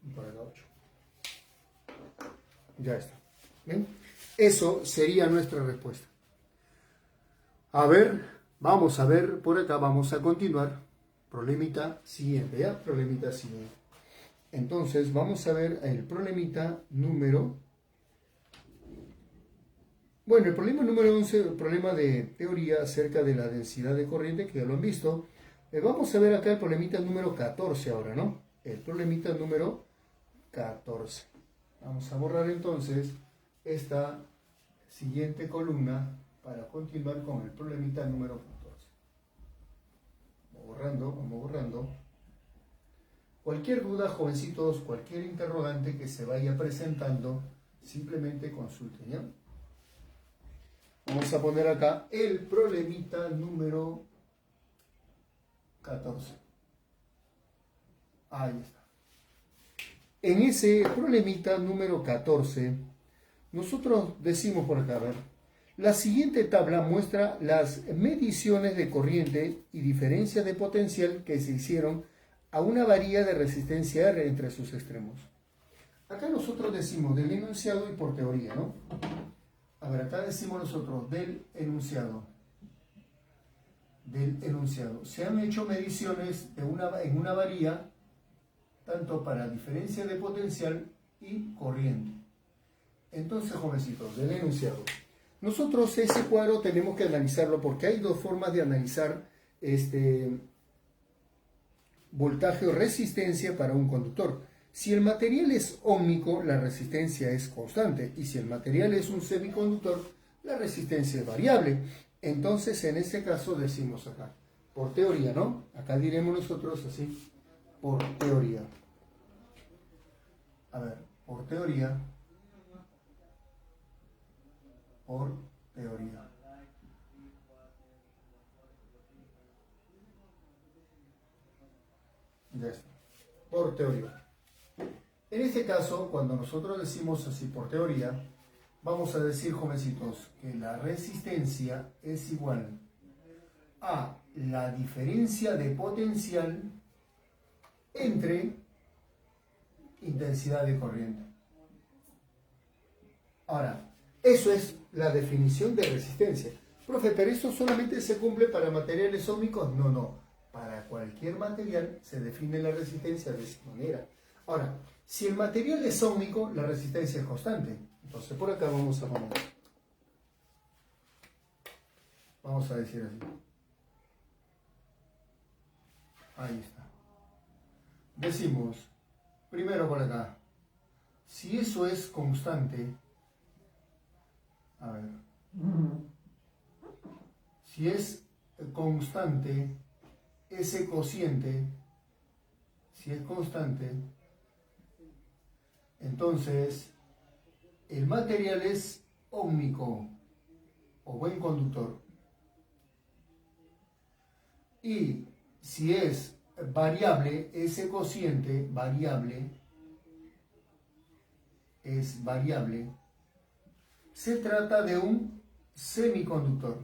y por acá 8. Ya está. ¿Bien? Eso sería nuestra respuesta. A ver, vamos a ver por acá, vamos a continuar. Problemita siguiente, ¿ya? Problemita siguiente. Entonces, vamos a ver el problemita número... Bueno, el problema número 11, el problema de teoría acerca de la densidad de corriente, que ya lo han visto. Vamos a ver acá el problemita número 14 ahora, ¿no? El problemita número 14. Vamos a borrar entonces esta siguiente columna para continuar con el problemita número 14. Vamos borrando. Cualquier duda, jovencitos, cualquier interrogante que se vaya presentando, simplemente consulten, ¿ya? Vamos a poner acá el problemita número 14. Ahí está. En ese problemita número 14, nosotros decimos por acá, a ver, la siguiente tabla muestra las mediciones de corriente y diferencias de potencial que se hicieron a una varilla de resistencia R entre sus extremos. Acá nosotros decimos del enunciado y por teoría, ¿no? A ver, acá decimos nosotros del enunciado. Se han hecho mediciones en una varilla, tanto para diferencia de potencial y corriente. Entonces, jovencitos, del enunciado. Nosotros ese cuadro tenemos que analizarlo porque hay dos formas de analizar voltaje o resistencia para un conductor. Si el material es óhmico, la resistencia es constante, y si el material es un semiconductor, la resistencia es variable. Entonces, en este caso decimos acá, por teoría, ¿no? Acá diremos nosotros así, por teoría. A ver, por teoría. Por teoría. Ya está. Por teoría. En este caso, cuando nosotros decimos así por teoría, vamos a decir, jovencitos, que la resistencia es igual a la diferencia de potencial entre intensidad de corriente. Ahora, eso es la definición de resistencia. Profe, ¿pero eso solamente se cumple para materiales óhmicos? No. Para cualquier material se define la resistencia de esa manera. Ahora, si el material es óhmico, la resistencia es constante. Entonces, por acá vamos a poner. Vamos a decir así. Ahí está. Decimos, primero por acá, si eso es constante, A ver. Si es constante, ese cociente, si es constante, entonces el material es óhmico o buen conductor. Y si es variable, ese cociente variable es variable, se trata de un semiconductor.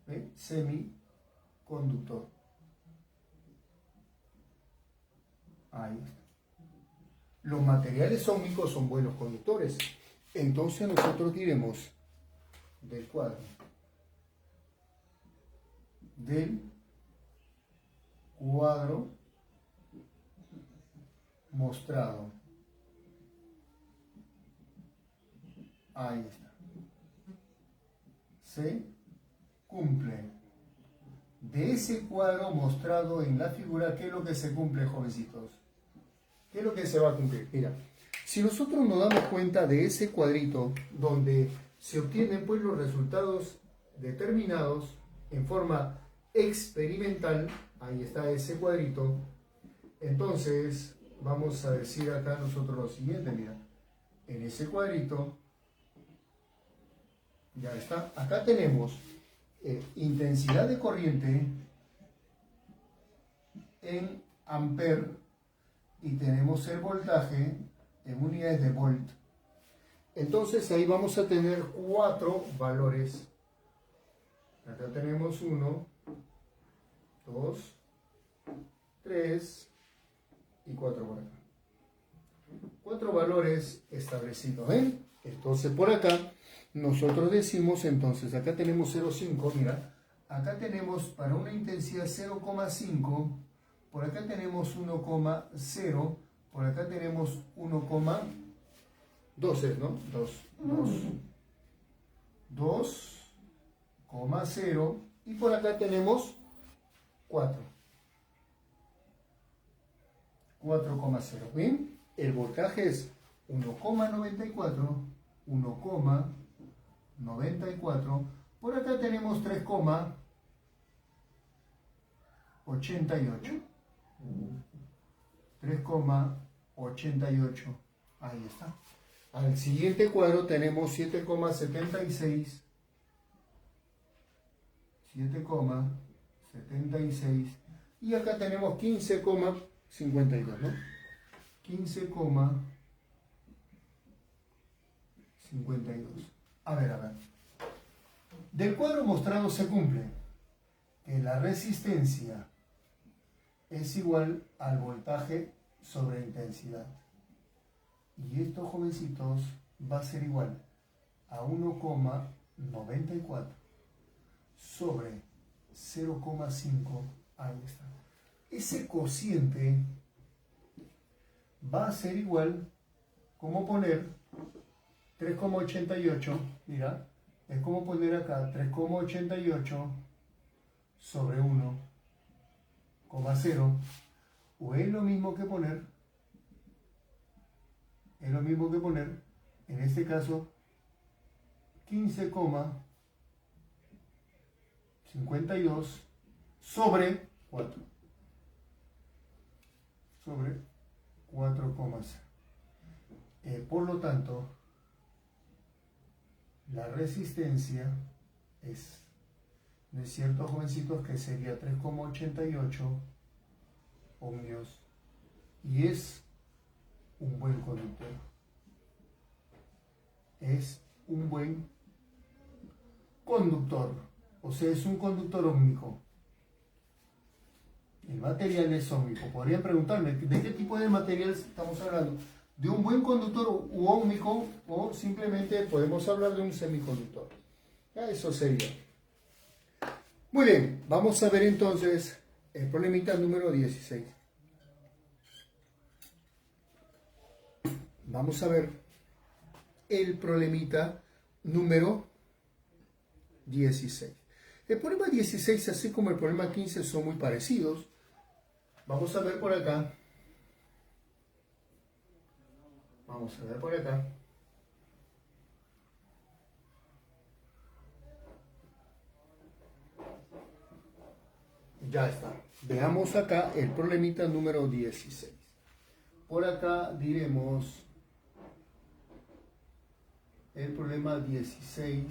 ¿Ve? Semiconductor. Ahí está. Los materiales óhmicos son buenos conductores. Entonces nosotros diremos del cuadro mostrado. Ahí está. Se cumple. De ese cuadro mostrado en la figura, ¿qué es lo que se cumple, jovencitos? ¿Qué es lo que se va a cumplir? Mira, si nosotros nos damos cuenta de ese cuadrito donde se obtienen pues los resultados determinados en forma experimental, ahí está ese cuadrito, entonces vamos a decir acá nosotros lo siguiente, mira, en ese cuadrito, ya está, acá tenemos intensidad de corriente en amper y tenemos el voltaje en unidades de volt. Entonces ahí vamos a tener 4 valores. Acá tenemos 1, 2, 3 y 4 por acá. 4 valores establecidos, ¿ven? Entonces por acá nosotros decimos, entonces acá tenemos 0,5, mira, acá tenemos para una intensidad 0,5, por acá tenemos 1,0, por acá tenemos 1,2, ¿no? 2,0 y por acá tenemos 4,0, ¿bien? El voltaje es 1,94, 1,94, por acá tenemos 3,88, 3,88, ahí está. Al siguiente cuadro tenemos 7,76, 7,76 y acá tenemos 15,52, ¿no? 15,52. A ver. Del cuadro mostrado se cumple que la resistencia es igual al voltaje sobre intensidad. Y esto, jovencitos, va a ser igual a 1,94 sobre 0,5. Ahí está. Ese cociente va a ser igual, como poner 3,88, mira, es como poner acá 3,88 sobre 1,0, o es lo mismo que poner, en este caso, 15,52 sobre 4, sobre 4,0. Por lo tanto, la resistencia es, ¿no es cierto, jovencitos? Que sería 3,88 ohmios y es un buen conductor. Es un buen conductor, o sea, es un conductor óhmico. El material es óhmico. Podrían preguntarme, ¿de qué tipo de material estamos hablando? ¿De un buen conductor u óhmico o simplemente podemos hablar de un semiconductor? Ya, eso sería. Muy bien, vamos a ver entonces el problemita número 16. Vamos a ver el problemita número 16. El problema 16, así como el problema 15, son muy parecidos. Vamos a ver por acá. Ya está. Veamos acá el problemita número 16. Por acá diremos el problema 16.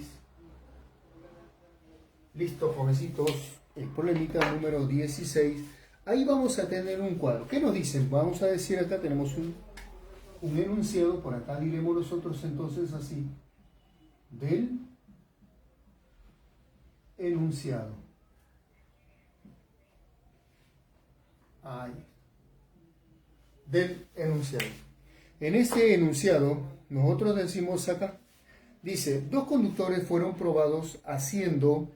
Listo, jovencitos. El problemita número 16. Ahí vamos a tener un cuadro. ¿Qué nos dicen? Vamos a decir acá, tenemos un enunciado. Por acá diremos nosotros entonces así. Del enunciado. Ahí. Del enunciado. En este enunciado, nosotros decimos acá, dice, dos conductores fueron probados haciendo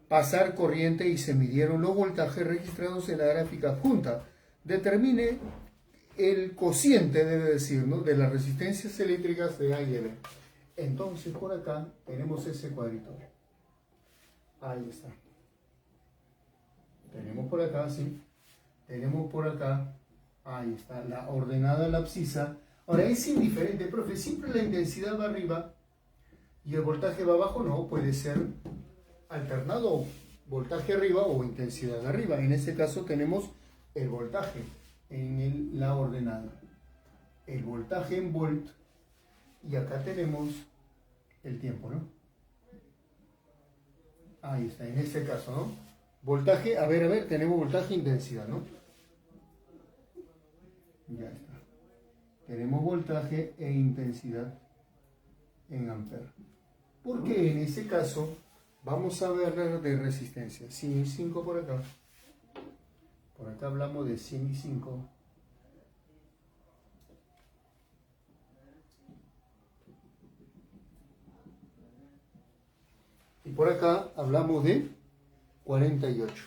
pasar corriente y se midieron los voltajes registrados en la gráfica junta. Determine el cociente, debe decir, ¿no?, de las resistencias eléctricas de A y de B. Entonces, por acá tenemos ese cuadrito. Ahí está. Tenemos por acá, sí. Tenemos por acá, ahí está, la ordenada, la abscisa. Ahora, es indiferente, profe, siempre la intensidad va arriba y el voltaje va abajo. No, puede ser alternado, voltaje arriba o intensidad arriba. En este caso tenemos el voltaje en la ordenada, el voltaje en volt, y acá tenemos el tiempo, ¿no? Ahí está, en este caso, ¿no? Voltaje, a ver, tenemos voltaje e intensidad, ¿no? Ya está. Tenemos voltaje e intensidad en amperes. Porque en ese caso vamos a ver de resistencia. 100 y 5 por acá. Por acá hablamos de 100 y 5. Y por acá hablamos de 48.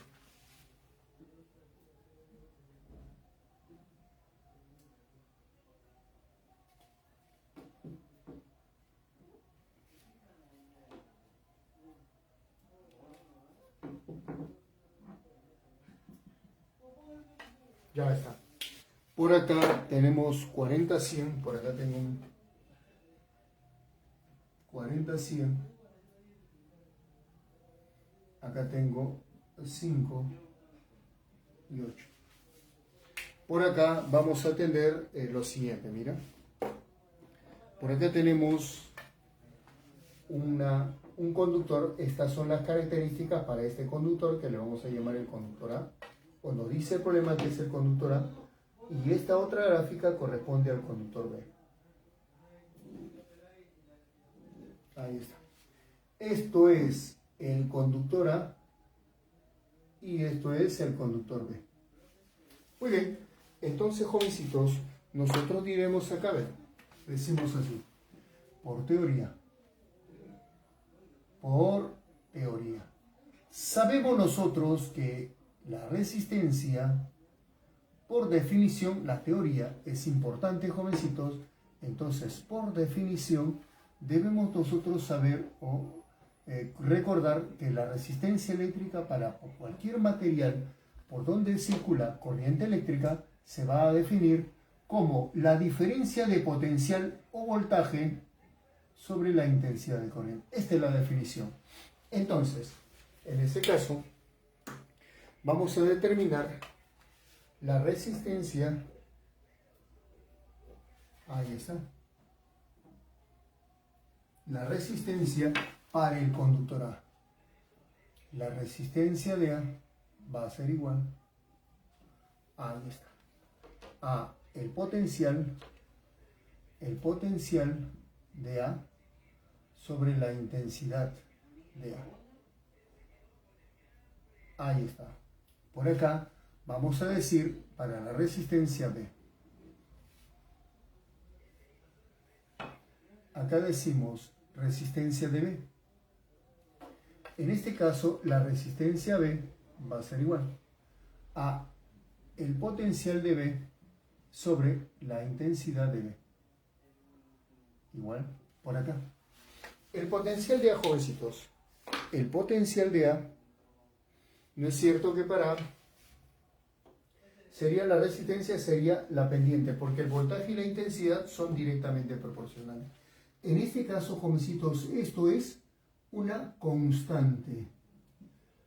Ya está. Por acá tenemos 40-100. Por acá tengo un 40-100. Acá tengo 5 y 8. Por acá vamos a atender lo siguiente, mira. Por acá tenemos un conductor. Estas son las características para este conductor, que le vamos a llamar el conductor A. O nos dice el problema que es el conductor A. Y esta otra gráfica corresponde al conductor B. Ahí está. Esto es el conductor A y esto es el conductor B. Muy bien, entonces, jovencitos, nosotros diremos acá, decimos así, por teoría, sabemos nosotros que la resistencia, por definición, la teoría es importante, jovencitos. Entonces, por definición, debemos nosotros saber o recordar que la resistencia eléctrica para cualquier material por donde circula corriente eléctrica se va a definir como la diferencia de potencial o voltaje sobre la intensidad de corriente. Esta es la definición. Entonces, en este caso, vamos a determinar la resistencia. Ahí está. La resistencia para el conductor A. La resistencia de A va a ser igual. Ahí está. A el potencial de A sobre la intensidad de A. Ahí está. Por acá vamos a decir para la resistencia B. Acá decimos resistencia de B. En este caso, la resistencia B va a ser igual a el potencial de B sobre la intensidad de B. Igual por acá. El potencial de A, jovencitos. El potencial de A, ¿no es cierto que para A sería la resistencia, sería la pendiente? Porque el voltaje y la intensidad son directamente proporcionales. En este caso, jovencitos, esto es una constante.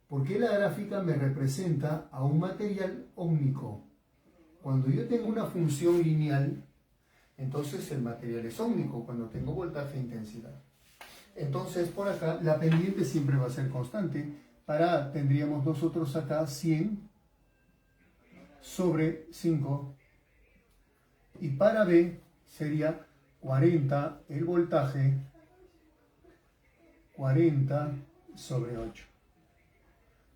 Porque la gráfica me representa a un material ómnico. Cuando yo tengo una función lineal, entonces el material es ómnico, cuando tengo voltaje e intensidad. Entonces por acá la pendiente siempre va a ser constante. Tendríamos nosotros acá 100 sobre 5. Y para B sería 40 el voltaje, 40 sobre 8.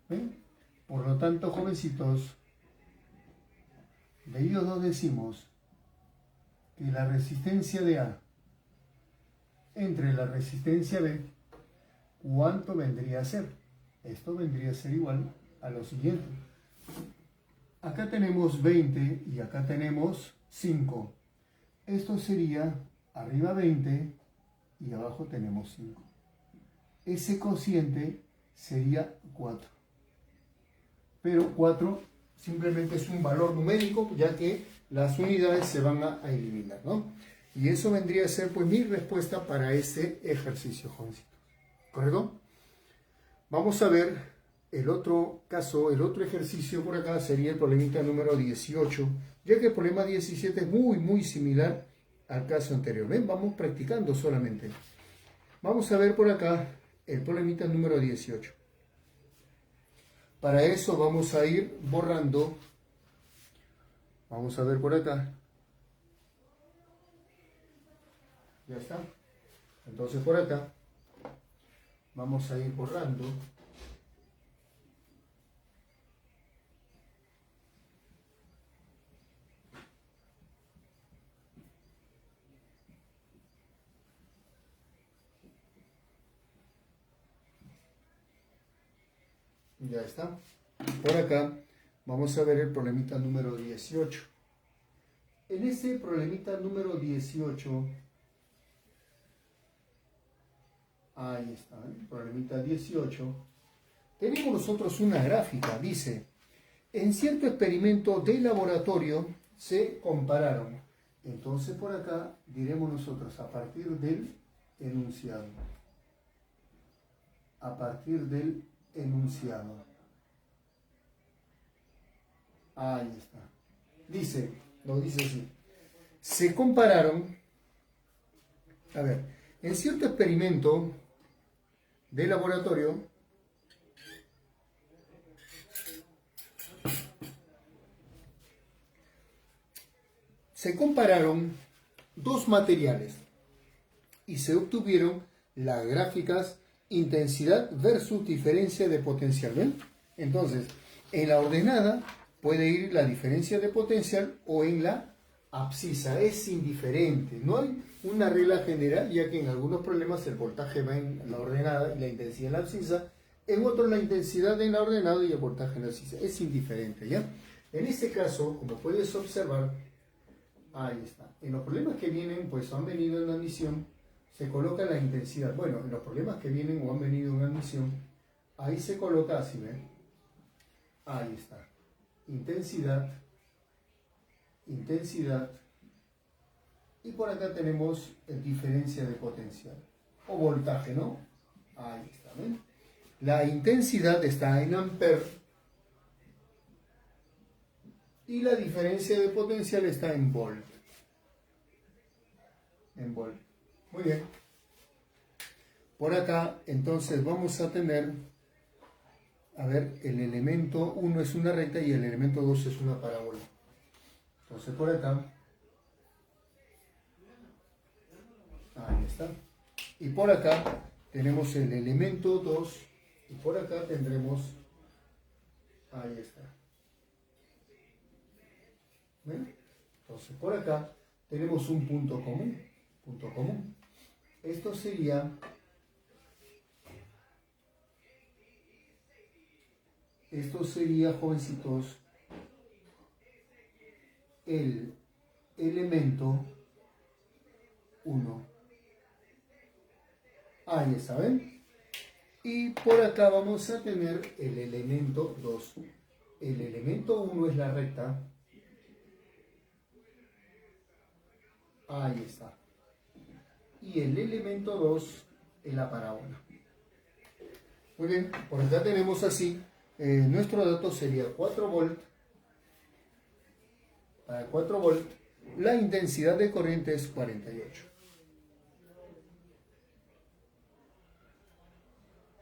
¿Ven? Por lo tanto, jovencitos, de ellos dos decimos que la resistencia de A entre la resistencia B, ¿cuánto vendría a ser? Esto vendría a ser igual a lo siguiente. Acá tenemos 20 y acá tenemos 5. Esto sería arriba 20 y abajo tenemos 5. Ese cociente sería 4. Pero 4 simplemente es un valor numérico, ya que las unidades se van a eliminar, ¿no? Y eso vendría a ser pues mi respuesta para este ejercicio, jovencitos. ¿Correcto? Vamos a ver el otro caso, el otro ejercicio por acá sería el problemita número 18, ya que el problema 17 es muy similar al caso anterior. ¿Ven? Vamos practicando solamente. Vamos a ver por acá el problemita número 18. Para eso vamos a ir borrando. Vamos a ver por acá. Ya está. Entonces por acá vamos a ir borrando. Ya está. Por acá vamos a ver el problemita número 18. En este problemita número 18, ahí está, problemita 18, tenemos nosotros una gráfica. Dice, en cierto experimento de laboratorio se compararon. Entonces por acá diremos nosotros a partir del enunciado. A partir del enunciado. Ahí está. Dice, lo dice así. Se compararon, a ver, en cierto experimento de laboratorio se compararon dos materiales y se obtuvieron las gráficas intensidad versus diferencia de potencial. ¿Ven? Entonces, en la ordenada puede ir la diferencia de potencial o en la abscisa. Es indiferente. No hay una regla general, ya que en algunos problemas el voltaje va en la ordenada y la intensidad en la abscisa. En otros la intensidad en la ordenada y el voltaje en la abscisa. Es indiferente, ¿ya? En este caso, como puedes observar, ahí está. En los problemas que vienen, pues han venido en la admisión, se coloca la intensidad. Bueno, en los problemas que vienen o han venido en admisión, ahí se coloca así, ¿ven? Ahí está. Intensidad, intensidad, y por acá tenemos diferencia de potencial o voltaje, ¿no? Ahí está, ¿ven? La intensidad está en amperes y la diferencia de potencial está en volt. En volt. Muy bien. Por acá, entonces, vamos a tener, a ver, el elemento 1 es una recta y el elemento 2 es una parábola. Entonces, por acá, ahí está. Y por acá tenemos el elemento 2 y por acá tendremos, ahí está. ¿Ven? Entonces, por acá tenemos un punto común. Punto común. Esto sería jovencitos, el elemento 1. Ahí está, ¿ven? Y por acá vamos a tener el elemento 2. El elemento 1 es la recta. Ahí está. Y el elemento 2 es la parábola. Muy bien, por acá tenemos así, nuestro dato sería 4 volt. Para 4 volt, la intensidad de corriente es 48.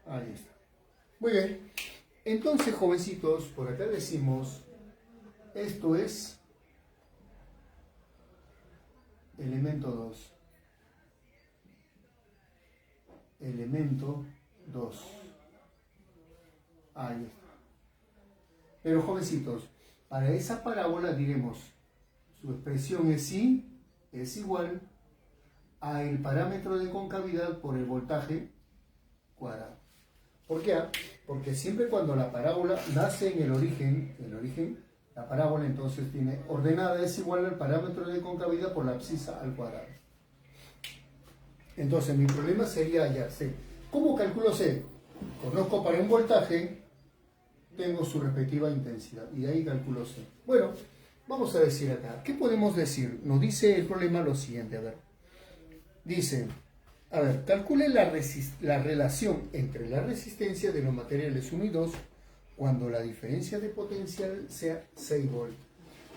Ahí está. Muy bien. Entonces, jovencitos, por acá decimos, esto es elemento 2. Elemento 2. Ahí está. Pero, jovencitos, para esa parábola diremos, su expresión es I es igual a el parámetro de concavidad por el voltaje cuadrado. ¿Por qué? Porque siempre cuando la parábola nace en el origen, la parábola entonces tiene ordenada es igual al parámetro de concavidad por la abscisa al cuadrado. Entonces mi problema sería hallar C. ¿Cómo calculo C? Conozco para un voltaje, tengo su respectiva intensidad y de ahí calculo C. Bueno, vamos a decir acá, ¿qué podemos decir? Nos dice el problema lo siguiente, a ver. Dice, a ver, calcule la relación entre la resistencia de los materiales 1 y 2 cuando la diferencia de potencial sea 6 volt.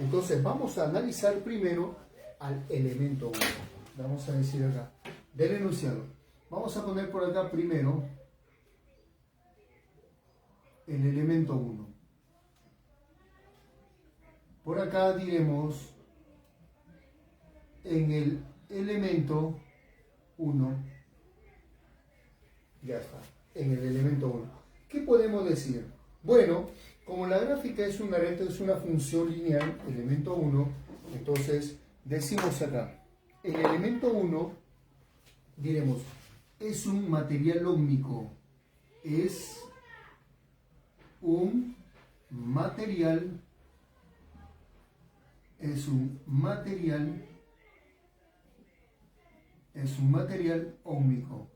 Entonces vamos a analizar primero al elemento 1. Vamos a decir acá, del enunciado. Vamos a poner por acá primero el elemento 1. Por acá diremos en el elemento 1, ya está, en el elemento 1. ¿Qué podemos decir? Bueno, como la gráfica es una recta, es una función lineal, elemento 1, entonces decimos acá, el elemento 1, diremos, es un material ómnico, es un material ómnico.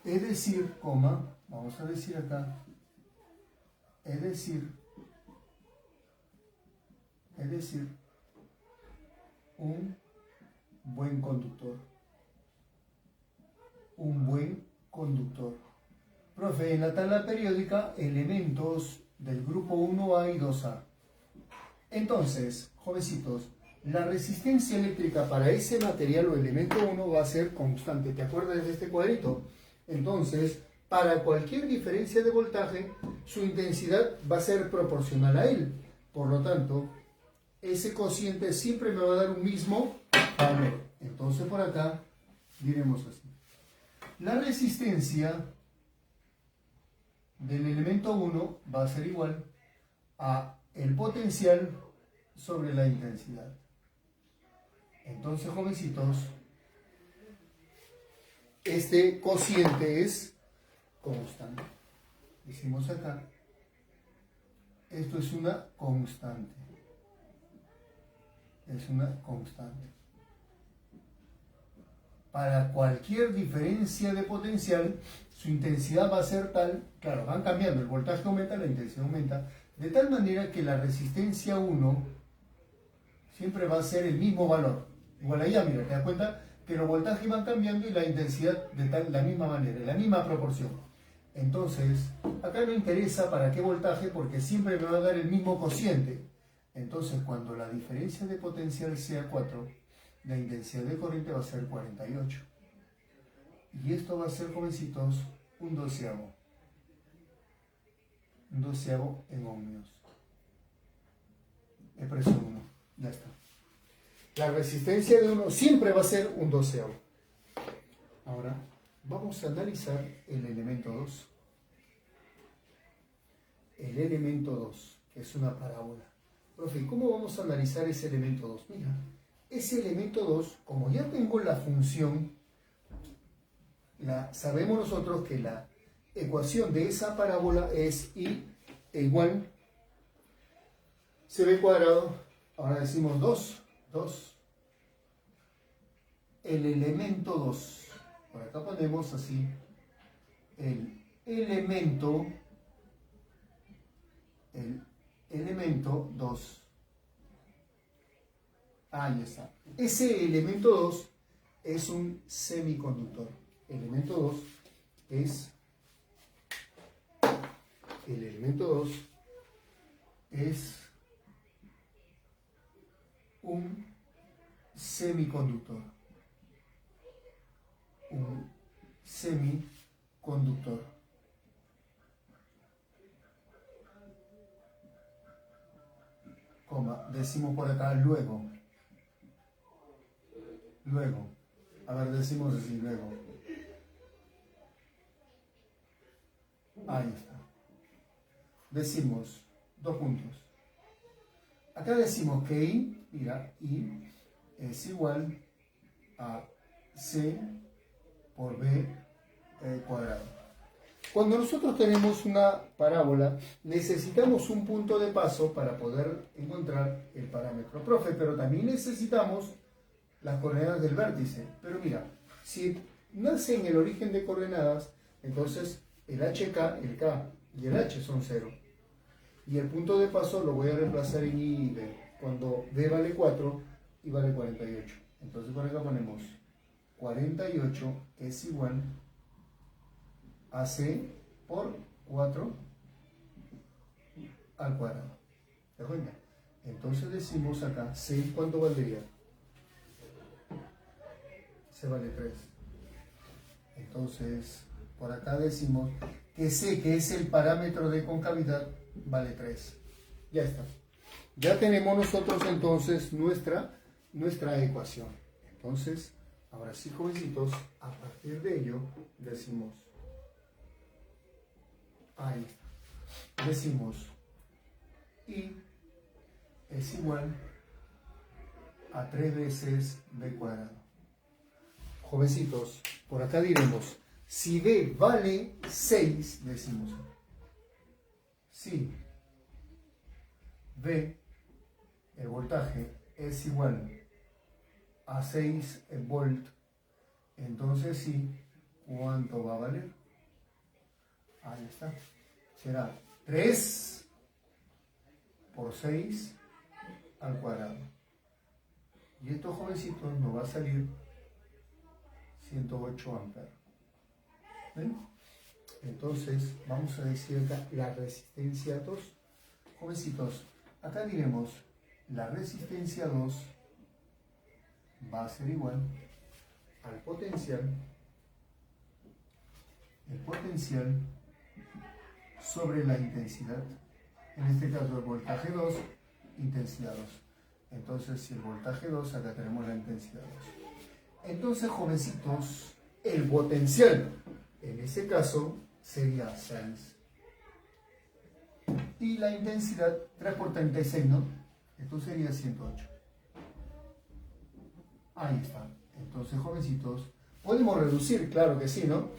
Es decir, coma, vamos a decir acá, es decir, un buen conductor. Un buen conductor. Profe, en la tabla periódica, elementos del grupo 1A y 2A. Entonces, jovencitos, la resistencia eléctrica para ese material o elemento 1 va a ser constante. ¿Te acuerdas de este cuadrito? Entonces, para cualquier diferencia de voltaje, su intensidad va a ser proporcional a él. Por lo tanto, ese cociente siempre me va a dar un mismo valor. Entonces, por acá, diremos así. La resistencia del elemento 1 va a ser igual a el potencial sobre la intensidad. Entonces, jovencitos, este cociente es constante. Hicimos acá. Esto es una constante. Es una constante. Para cualquier diferencia de potencial, su intensidad va a ser tal, claro, van cambiando, el voltaje aumenta, la intensidad aumenta, de tal manera que la resistencia 1 siempre va a ser el mismo valor. Igual allá, mira, te das cuenta que los voltajes van cambiando y la intensidad de la misma manera, en la misma proporción. Entonces, acá no interesa para qué voltaje porque siempre me va a dar el mismo cociente. Entonces, cuando la diferencia de potencial sea 4, la intensidad de corriente va a ser 48. Y esto va a ser, jovencitos, un doceavo. Un doceavo en ohmios. Expresión 1. Ya está. La resistencia de 1 siempre va a ser un doceavo. Ahora, vamos a analizar el elemento 2. El elemento 2, que es una parábola. Profe, ¿cómo vamos a analizar ese elemento 2? Mira, ese elemento 2, como ya tengo la función, sabemos nosotros que la ecuación de esa parábola es I igual CB cuadrado, ahora decimos 2, el elemento 2, por acá ponemos así, el elemento 2. Ahí está. Ese elemento 2 es un semiconductor. Elemento 2 es el elemento 2 es un semiconductor. Un semiconductor. Coma, decimos por acá luego. Luego. A ver, decimos así, luego. Ahí está. Decimos, dos puntos. Acá decimos que I, mira, I es igual a C por B cuadrado. Cuando nosotros tenemos una parábola, necesitamos un punto de paso para poder encontrar el parámetro. Profe, pero también necesitamos las coordenadas del vértice. Pero mira, si nace en el origen de coordenadas, entonces el HK, el K y el H son 0. Y el punto de paso lo voy a reemplazar en I y B. Cuando B vale 4, I vale 48. Entonces por acá ponemos 48 es igual a C por 4 al cuadrado. ¿Te das cuenta? Entonces decimos acá, C, ¿cuánto valdría? C vale 3. Entonces, por acá decimos que C, que es el parámetro de concavidad, vale 3. Ya está. Ya tenemos nosotros entonces nuestra ecuación. Entonces, ahora sí, jovencitos, a partir de ello, decimos, ahí, decimos, I es igual a 3 veces B cuadrado. Jovencitos, por acá diremos, si B vale 6, decimos, si B, el voltaje, es igual a 6 volt, entonces sí, ¿cuánto va a valer? Ahí está. Será 3 por 6 al cuadrado. Y esto, jovencitos, nos va a salir 108 amperes. ¿Ven? Entonces, vamos a decir acá la resistencia 2. Jovencitos, acá diremos la resistencia 2 va a ser igual al potencial, el potencial sobre la intensidad, en este caso el voltaje 2, intensidad 2. Entonces, si el voltaje 2, acá tenemos la intensidad 2. Entonces, jovencitos, el potencial, en ese caso, sería 6. Y la intensidad, 3 por 36, ¿no? Esto sería 108. Ahí está. Entonces, jovencitos, podemos reducir, claro que sí, ¿no?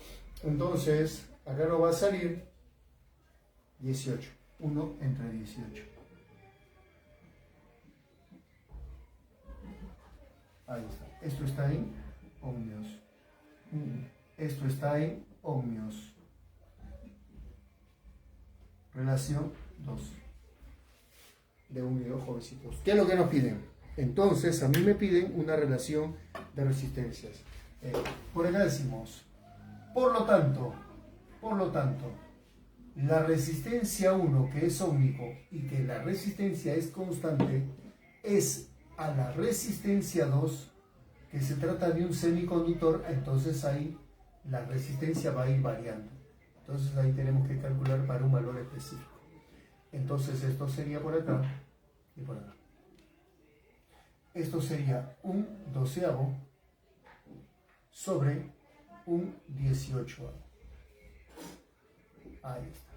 Entonces, acá nos va a salir 18. 1 entre 18. Ahí está. Esto está en ohmios. Esto está en ohmios. Relación 2. De unido, jovencitos. ¿Qué es lo que nos piden? Entonces, a mí me piden una relación de resistencias. Por acá decimos, por lo tanto, la resistencia 1, que es óhmico, y que la resistencia es constante, es a la resistencia 2, que se trata de un semiconductor, entonces ahí la resistencia va a ir variando. Entonces ahí tenemos que calcular para un valor específico. Entonces esto sería por acá y por acá. Esto sería un 12avo sobre un 18avo. Ahí está.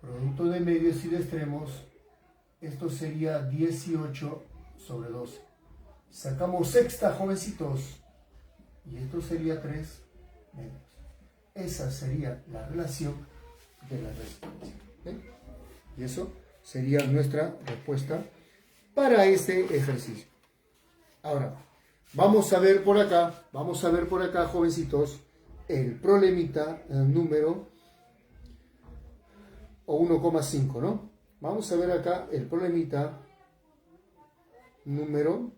Producto de medios y de extremos, esto sería 18 sobre 12. Sacamos sexta, jovencitos, y esto sería 3 medios. Esa sería la relación de la resistencia. ¿Ven? Y eso sería nuestra respuesta para este ejercicio. Ahora, vamos a ver por acá, jovencitos, el problemita número 1,5, ¿no? Vamos a ver acá el problemita número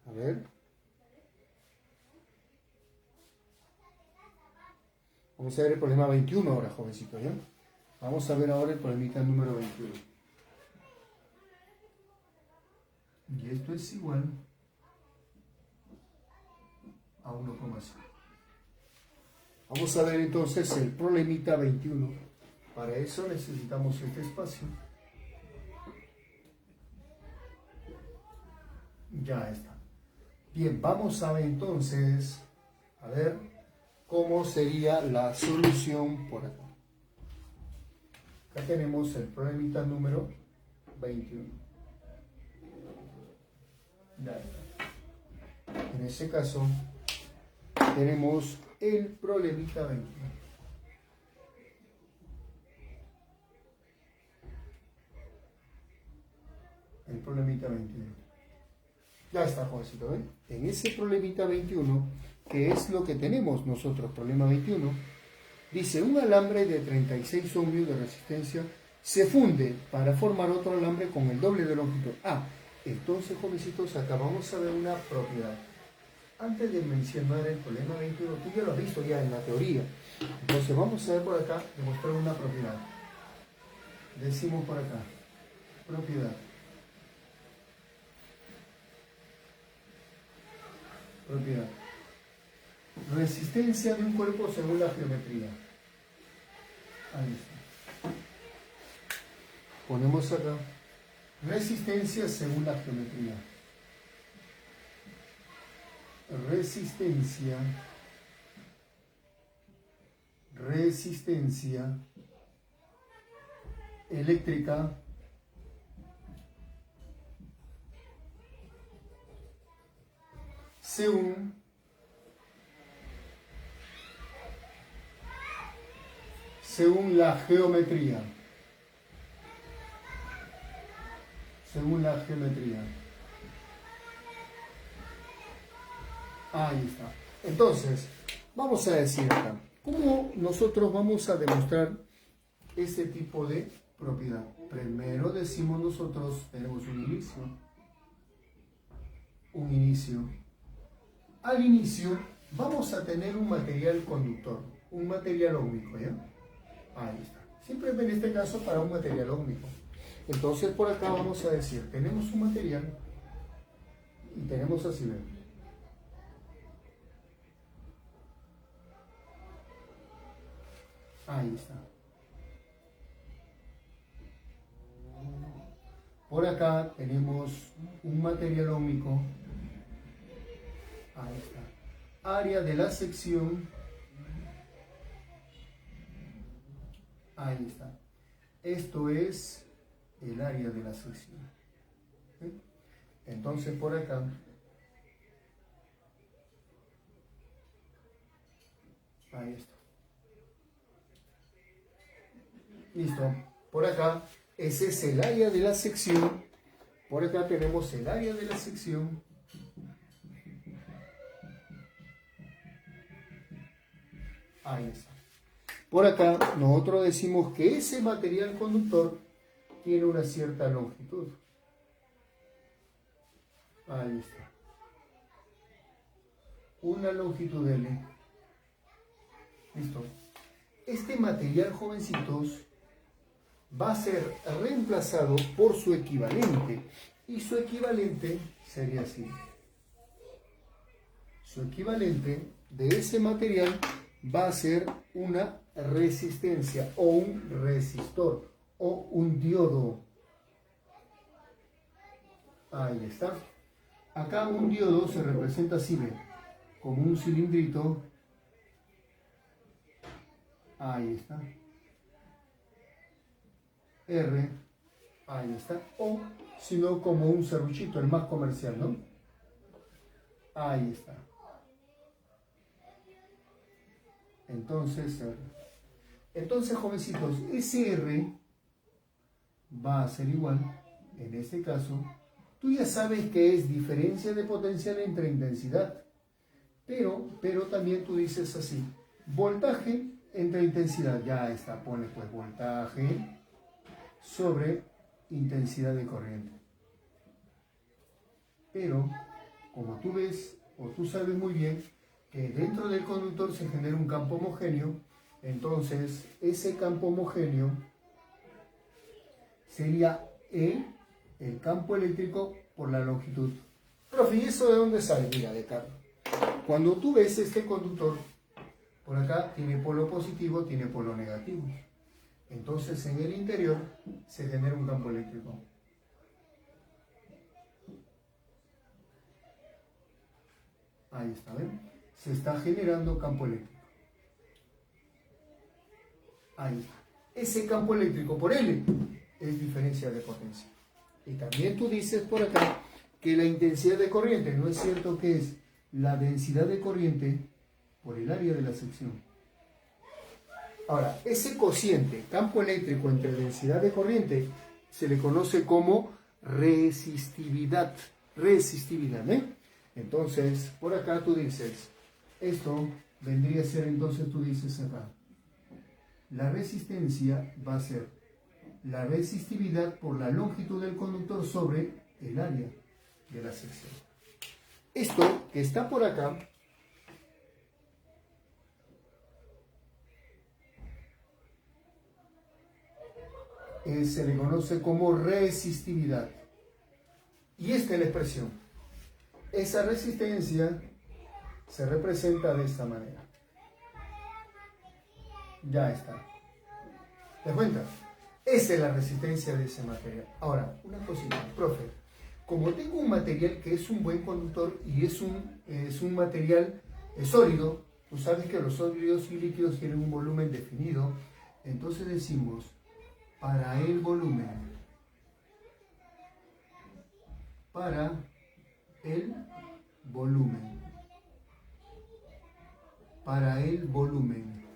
A ver. Vamos a ver el problema 21 ahora, jovencito, ¿ya? Vamos a ver ahora el problemita número 21. Y esto es igual a 1,5. Vamos a ver entonces el problemita 21. Para eso necesitamos este espacio. Ya está. Bien, vamos a ver entonces, a ver cómo sería la solución por acá. Acá tenemos el problemita número 21. Ya está. En ese caso, tenemos el problemita 21. El problemita 21. Ya está, jovencito, ¿ven? En ese problemita 21, que es lo que tenemos nosotros, problema 21, dice, un alambre de 36 ohmios de resistencia se funde para formar otro alambre con el doble de longitud. Entonces, jovencitos, acá vamos a ver una propiedad. Antes de mencionar el problema 21, tú ya lo has visto ya en la teoría. Entonces, vamos a ver por acá, demostrar una propiedad. Decimos por acá, propiedad. Propiedad. Resistencia de un cuerpo según la geometría. Ahí está. Ponemos acá. Resistencia según la geometría. Resistencia. Resistencia eléctrica según la geometría. Según la geometría. Ahí está. Entonces, vamos a decir acá, ¿cómo nosotros vamos a demostrar este tipo de propiedad? Primero decimos nosotros, tenemos un inicio. Un inicio. Al inicio vamos a tener un material conductor, un material óhmico, ¿ya? Ahí está. Siempre en este caso para un material óhmico. Entonces por acá vamos a decir, tenemos un material y tenemos así, ¿ven? Ahí está. Por acá tenemos un material óhmico. Ahí está. Área de la sección. Ahí está. Esto es el área de la sección. ¿Sí? Entonces por acá. Ahí está. Listo. Por acá, ese es el área de la sección. Por acá tenemos el área de la sección. Ahí está. Por acá, nosotros decimos que ese material conductor tiene una cierta longitud. Ahí está. Una longitud L. Listo. Este material, jovencitos, va a ser reemplazado por su equivalente. Y su equivalente sería así. Su equivalente de ese material va a ser una resistencia o un resistor o un diodo. Ahí está. Acá un diodo se representa así, ¿ve? Como un cilindrito. Ahí está. R, ahí está, o sino como un serruchito, el más comercial, ¿no? Ahí está. Entonces, jovencitos, ese R va a ser igual, en este caso, tú ya sabes que es diferencia de potencial entre intensidad, pero también tú dices así, voltaje entre intensidad, ya está, pone pues voltaje sobre intensidad de corriente. Pero como tú ves o tú sabes muy bien, que dentro del conductor se genera un campo homogéneo, entonces ese campo homogéneo sería E, el campo eléctrico por la longitud. Profe, ¿y eso de dónde sale? Mira, de acá. Cuando tú ves este conductor, por acá tiene polo positivo, tiene polo negativo. Entonces en el interior se genera un campo eléctrico. Ahí está, ¿ven? Se está generando campo eléctrico. Ahí está. Ese campo eléctrico por L es diferencia de potencia. Y también tú dices por acá que la intensidad de corriente, ¿no es cierto que es la densidad de corriente por el área de la sección? Ahora, ese cociente, campo eléctrico entre densidad de corriente, se le conoce como resistividad. Resistividad, ¿eh? Entonces, por acá tú dices, esto vendría a ser, entonces tú dices acá, la resistencia va a ser la resistividad por la longitud del conductor sobre el área de la sección. Esto que está por acá se le conoce como resistividad. Y esta es la expresión. Esa resistencia se representa de esta manera. Ya está. ¿Te das cuenta? Esa es la resistencia de ese material. Ahora, una cosita, profe. Como tengo un material que es un buen conductor y es un material sólido, tú sabes que los sólidos y líquidos tienen un volumen definido, entonces decimos, para el volumen, para el volumen, para el volumen,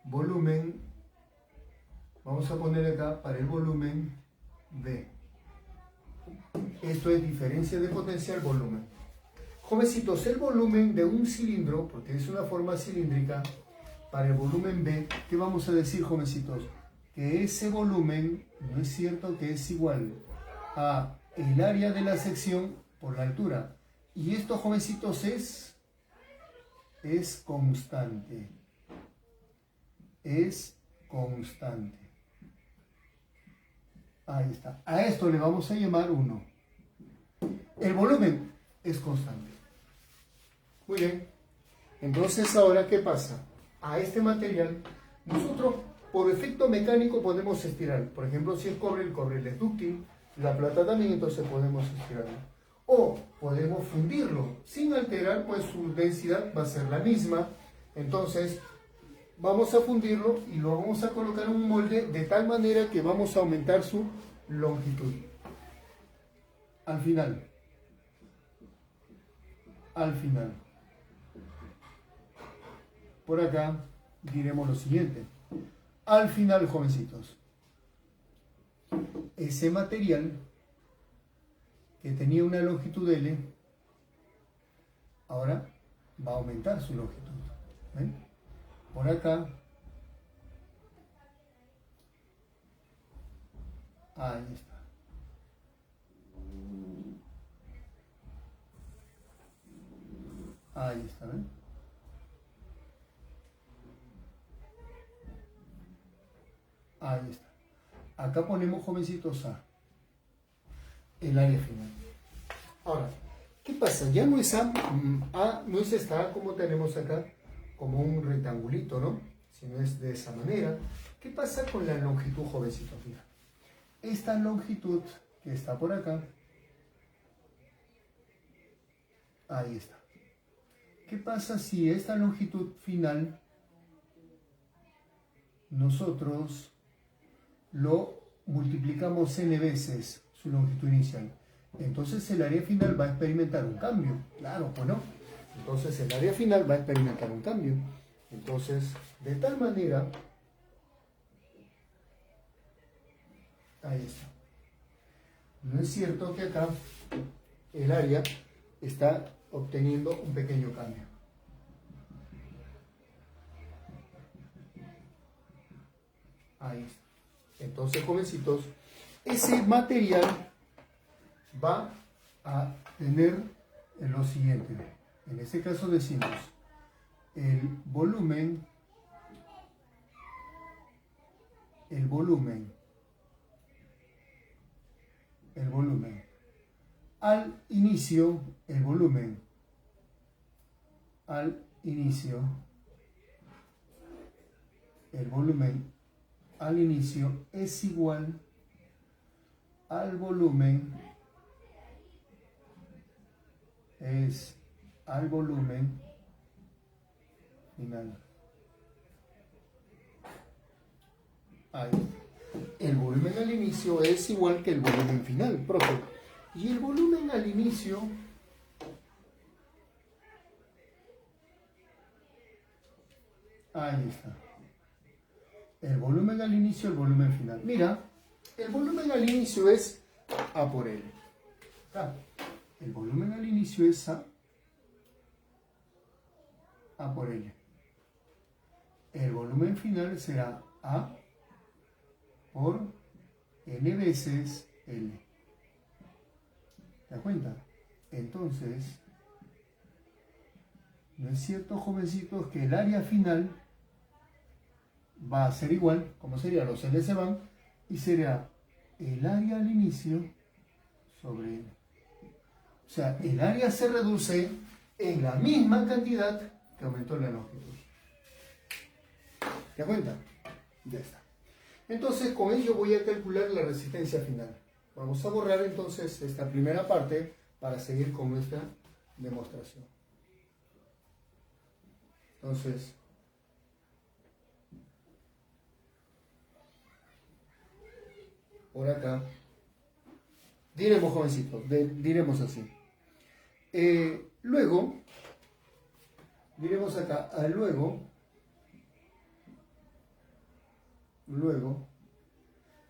volumen, vamos a poner acá para el volumen V. Esto es diferencia de potencial volumen. Jovencitos, el volumen de un cilindro, porque es una forma cilíndrica, para el volumen B, ¿qué vamos a decir, jovencitos? Que ese volumen, no es cierto que es igual a el área de la sección por la altura. Y esto, jovencitos, es constante. Es constante. Ahí está. A esto le vamos a llamar 1. El volumen es constante. Muy bien. Entonces, ahora, ¿qué pasa? A este material, nosotros por efecto mecánico podemos estirar. Por ejemplo, si es cobre, el cobre es dúctil, la plata también, entonces podemos estirarlo. O podemos fundirlo. Sin alterar, pues su densidad va a ser la misma. Entonces, vamos a fundirlo y lo vamos a colocar en un molde de tal manera que vamos a aumentar su longitud. Al final. Por acá diremos lo siguiente. Al final, jovencitos, ese material que tenía una longitud L, ahora va a aumentar su longitud. ¿Ven? Por acá, ahí está. Ahí está, ¿ven? Ahí está. Acá ponemos, jovencitos, A, el área final. Ahora, ¿qué pasa? Ya no es A no es esta A como tenemos acá, como un rectangulito, ¿no? Sino es de esa manera. ¿Qué pasa con la longitud, jovencitos? Mira, esta longitud que está por acá, ahí está. ¿Qué pasa si esta longitud final nosotros lo multiplicamos n veces su longitud inicial? Entonces el área final va a experimentar un cambio. Claro, pues no. Entonces el área final va a experimentar un cambio. Entonces, de tal manera, ahí está. No es cierto que acá el área está obteniendo un pequeño cambio. Ahí está. Entonces, jovencitos, ese material va a tener lo siguiente. En este caso decimos el volumen al inicio, el volumen al inicio es igual al volumen final. Ahí. El volumen al inicio es igual que el volumen final, profe. Y el volumen al inicio ahí está. El volumen al inicio, el volumen final. Mira, el volumen al inicio es A por L. El volumen al inicio es A por L. El volumen final será A por N veces L. ¿Te das cuenta? Entonces, ¿no es cierto, jovencitos, que el área final va a ser igual, como sería los L se van, y será el área al inicio sobre L? O sea, el área se reduce en la misma cantidad que aumentó la longitud. ¿Te das cuenta? Ya está. Entonces, con ello voy a calcular la resistencia final. Vamos a borrar entonces esta primera parte para seguir con nuestra demostración. Entonces, por acá, diremos, jovencitos, diremos así. Luego, diremos acá, luego,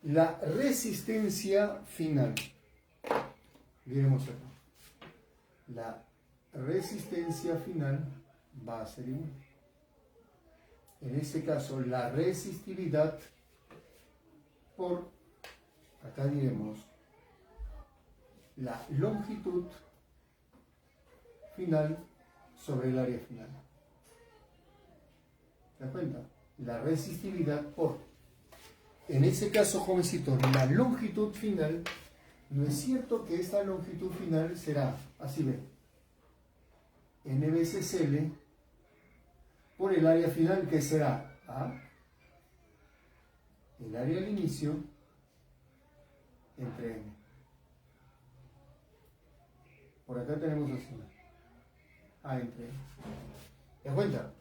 la resistencia final. Diremos acá. La resistencia final va a ser igual. En este caso, la resistividad por, acá diremos, la longitud final sobre el área final. ¿Te das cuenta? La resistividad por, en ese caso, jovencitos, la longitud final, ¿no es cierto que esta longitud final será, así ve, N veces L por el área final, que será A, el área al inicio, entre N. Por acá tenemos así, A entre N. ¿Te das cuenta?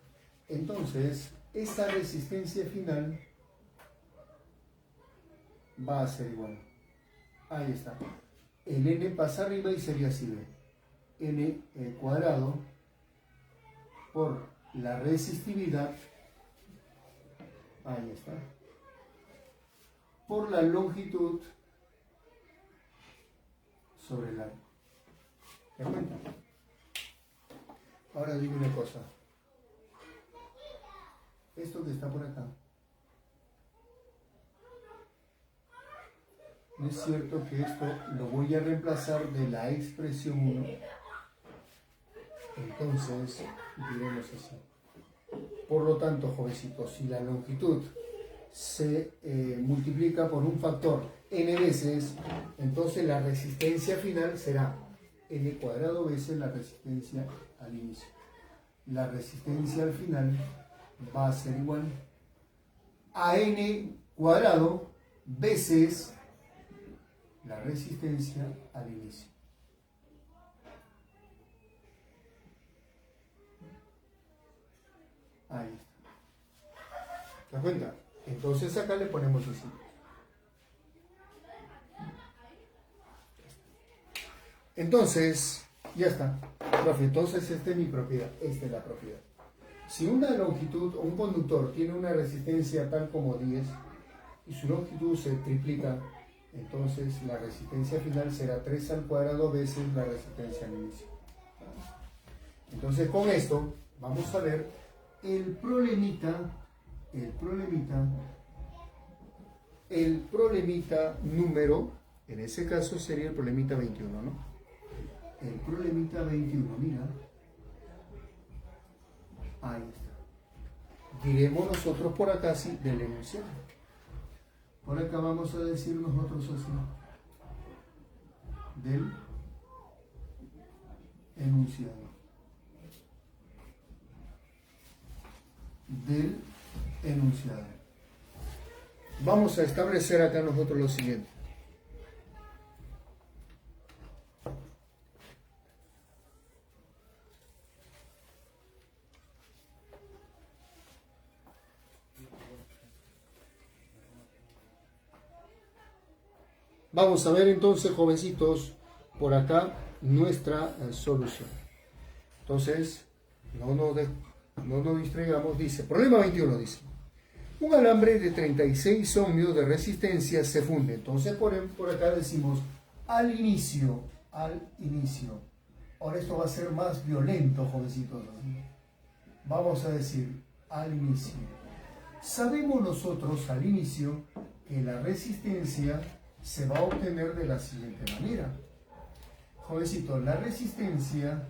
Entonces, esta resistencia final va a ser igual. Ahí está. El N pasa arriba y sería así, ¿ve? N cuadrado por la resistividad, ahí está, por la longitud sobre el área. ¿Te das cuenta? Ahora dime una cosa. Esto que está por acá, ¿no es cierto que esto lo voy a reemplazar de la expresión 1? Entonces, diremos así. Por lo tanto, jovencitos, si la longitud se multiplica por un factor n veces, entonces la resistencia final será n cuadrado veces la resistencia al inicio. La resistencia al final va a ser igual a n cuadrado veces la resistencia al inicio. Ahí está. ¿Te das cuenta? Entonces acá le ponemos así. Entonces, ya está. Profe, entonces esta es mi propiedad. Esta es la propiedad. Si una longitud o un conductor tiene una resistencia tal como 10 y su longitud se triplica, entonces la resistencia final será 3 al cuadrado veces la resistencia al inicio. Entonces con esto vamos a ver el problemita número, en ese caso sería el problemita 21, ¿no? el problemita 21, mira. Ahí está. Diremos nosotros por acá sí del enunciado. Por acá vamos a decir nosotros así. Del enunciado. Del enunciado. Vamos a establecer acá nosotros lo siguiente. Vamos a ver entonces, jovencitos, por acá nuestra solución. Entonces, no nos distraigamos. Dice, problema 21 dice, un alambre de 36 ohmios de resistencia se funde. Entonces, por acá decimos, al inicio. Ahora esto va a ser más violento, jovencitos. Vamos a decir, al inicio. Sabemos nosotros al inicio que la resistencia se va a obtener de la siguiente manera. Jovencito, la resistencia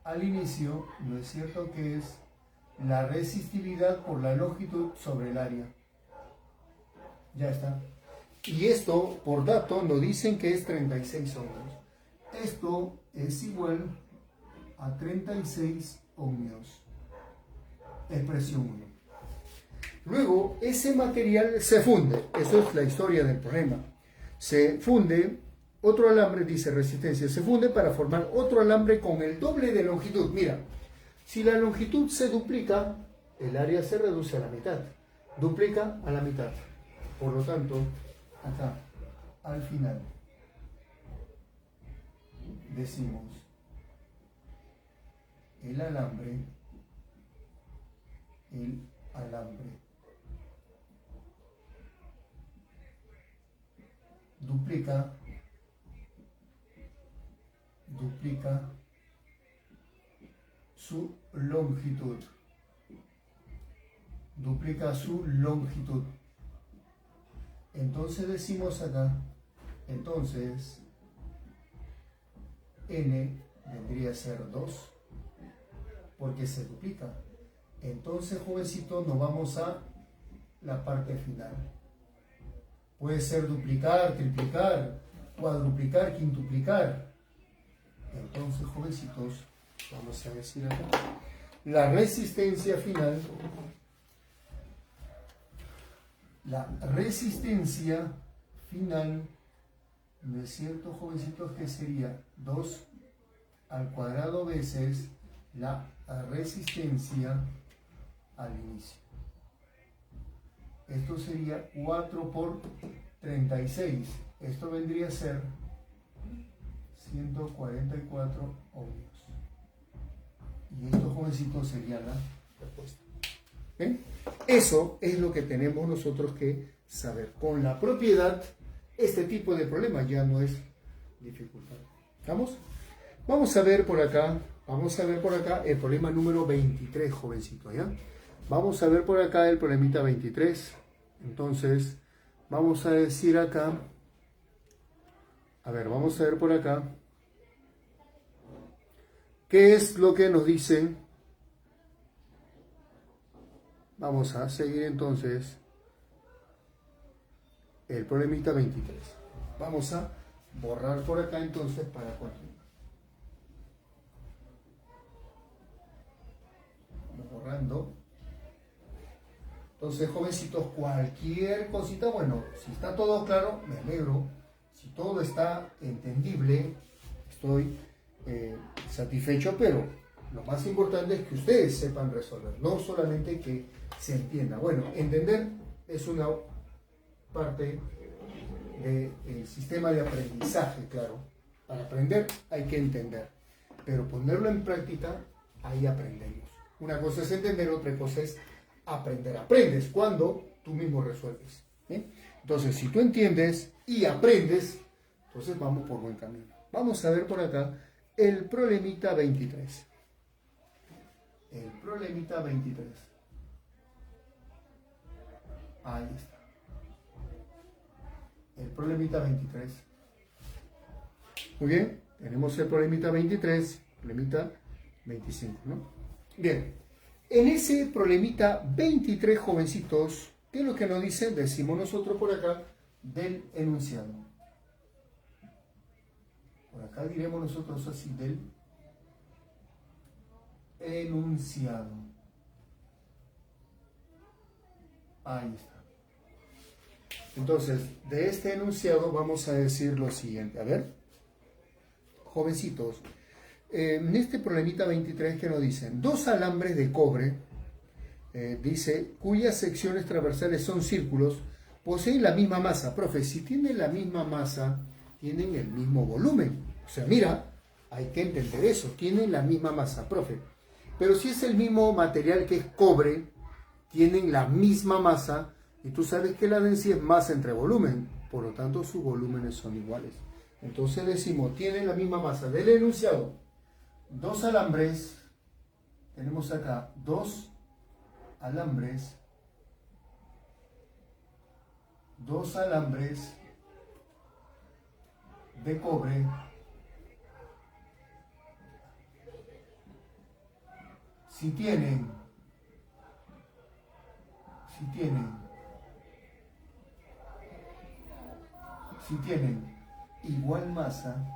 al inicio, ¿no es cierto que es la resistividad por la longitud sobre el área? Ya está. Y esto, por dato, nos dicen que es 36 ohmios. Esto es igual a 36 ohmios. Expresión 1. Luego, ese material se funde. Eso es la historia del problema. Se funde otro alambre, dice resistencia, se funde para formar otro alambre con el doble de longitud. Mira, si la longitud se duplica, el área se reduce a la mitad. Duplica a la mitad. Por lo tanto, acá, al final, decimos el alambre duplica su longitud. Duplica su longitud. Entonces decimos acá, entonces n vendría a ser 2 porque se duplica. Entonces, jovencito, nos vamos a la parte final. Puede ser duplicar, triplicar, cuadruplicar, quintuplicar. Entonces, jovencitos, vamos a decir acá, la resistencia final, ¿no es cierto, jovencitos? Que sería 2 al cuadrado veces la resistencia al inicio. Esto sería 4 por 36. Esto vendría a ser 144 ohmios. Y esto, jovencitos, sería la respuesta. ¿Ven? Eso es lo que tenemos nosotros que saber. Con la propiedad, este tipo de problema ya no es dificultad. ¿Estamos? Vamos a ver por acá el problema número 23, jovencito, ¿ya? Vamos a ver por acá el problemita 23. Entonces, vamos a decir acá, vamos a ver por acá, ¿qué es lo que nos dice? Vamos a seguir entonces el problemita 23. Vamos a borrar por acá entonces para continuar. Borrando. Entonces, jovencitos, cualquier cosita, bueno, si está todo claro, me alegro. Si todo está entendible, estoy satisfecho, pero lo más importante es que ustedes sepan resolver, no solamente que se entienda. Bueno, entender es una parte del sistema de aprendizaje, claro. Para aprender hay que entender, pero ponerlo en práctica, ahí aprendemos. Una cosa es entender, otra cosa es aprender. Aprendes cuando tú mismo resuelves. Entonces, si tú entiendes y aprendes, entonces vamos por buen camino. Vamos a ver por acá el problemita 23. El problemita 23. Ahí está. El problemita 23. Muy bien. Tenemos el problemita 23, problemita 25, ¿no? Bien, en ese problemita 23, jovencitos, ¿qué es lo que nos dicen? Decimos nosotros por acá del enunciado. Por acá diremos nosotros así, del enunciado. Ahí está. Entonces, de este enunciado vamos a decir lo siguiente. A ver, jovencitos, en este problemita 23 que nos dicen, dos alambres de cobre, dice, cuyas secciones transversales son círculos, poseen la misma masa. Profe, si tienen la misma masa, tienen el mismo volumen. O sea, mira, hay que entender eso, tienen la misma masa, profe. Pero si es el mismo material que es cobre, tienen la misma masa, y tú sabes que la densidad es masa entre volumen, por lo tanto sus volúmenes son iguales. Entonces decimos, tienen la misma masa. Del enunciado, dos alambres, tenemos acá dos alambres de cobre si tienen igual masa,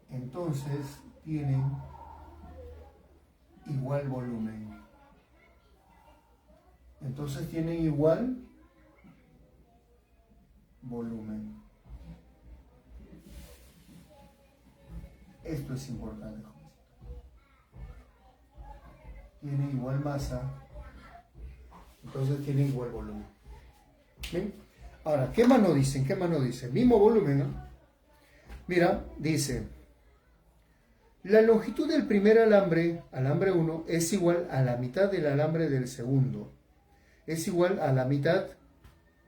entonces tienen igual volumen. Entonces tienen igual volumen. Esto es importante. Tienen igual masa, entonces tienen igual volumen. ¿Bien? Ahora, ¿qué más nos dicen? Mismo volumen, ¿no? Mira, dice, la longitud del primer alambre, alambre 1, es igual a la mitad del alambre del segundo. Es igual a la mitad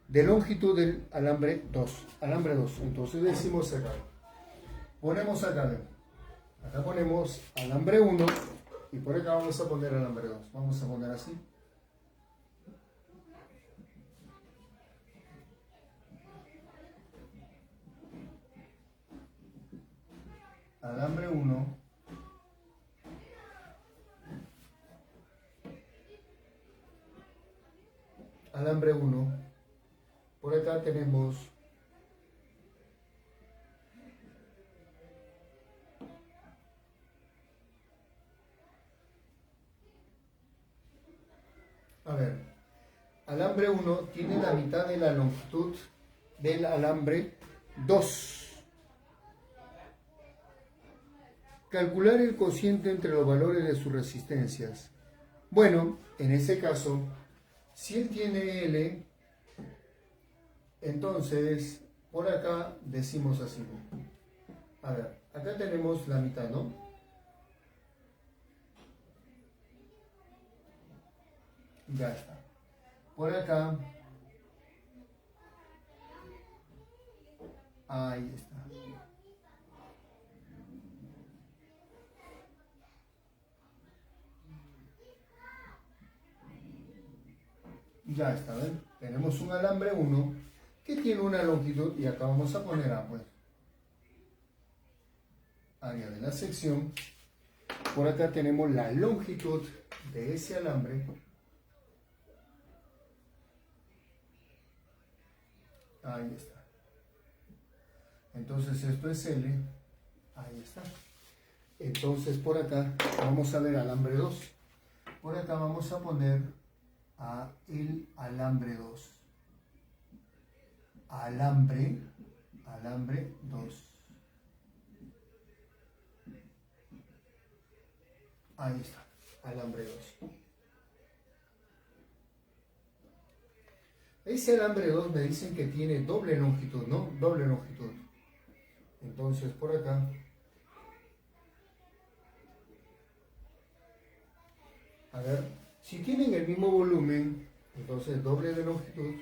de longitud del alambre 2. Alambre 2. Entonces decimos acá. Ponemos acá. Acá ponemos alambre 1 y por acá vamos a poner alambre 2. Vamos a poner así. Alambre 1. Alambre 1. Por acá tenemos alambre 1 tiene la mitad de la longitud del alambre 2. Calcular el cociente entre los valores de sus resistencias. Bueno, en ese caso, si él tiene L, entonces por acá decimos así. A ver, acá tenemos la mitad, ¿no? Ya está. Por acá, ahí está. Ya está, ¿ven? Tenemos un alambre 1 que tiene una longitud y acá vamos a poner A, pues. Área de la sección. Por acá tenemos la longitud de ese alambre. Ahí está. Entonces esto es L. Ahí está. Entonces por acá vamos a ver alambre 2. Por acá vamos a poner a el alambre 2. Alambre 2. Ahí está, alambre 2. Ese alambre 2 me dicen que tiene doble longitud, ¿no? Doble longitud. Entonces por acá a ver, si tienen el mismo volumen, entonces doble de longitud.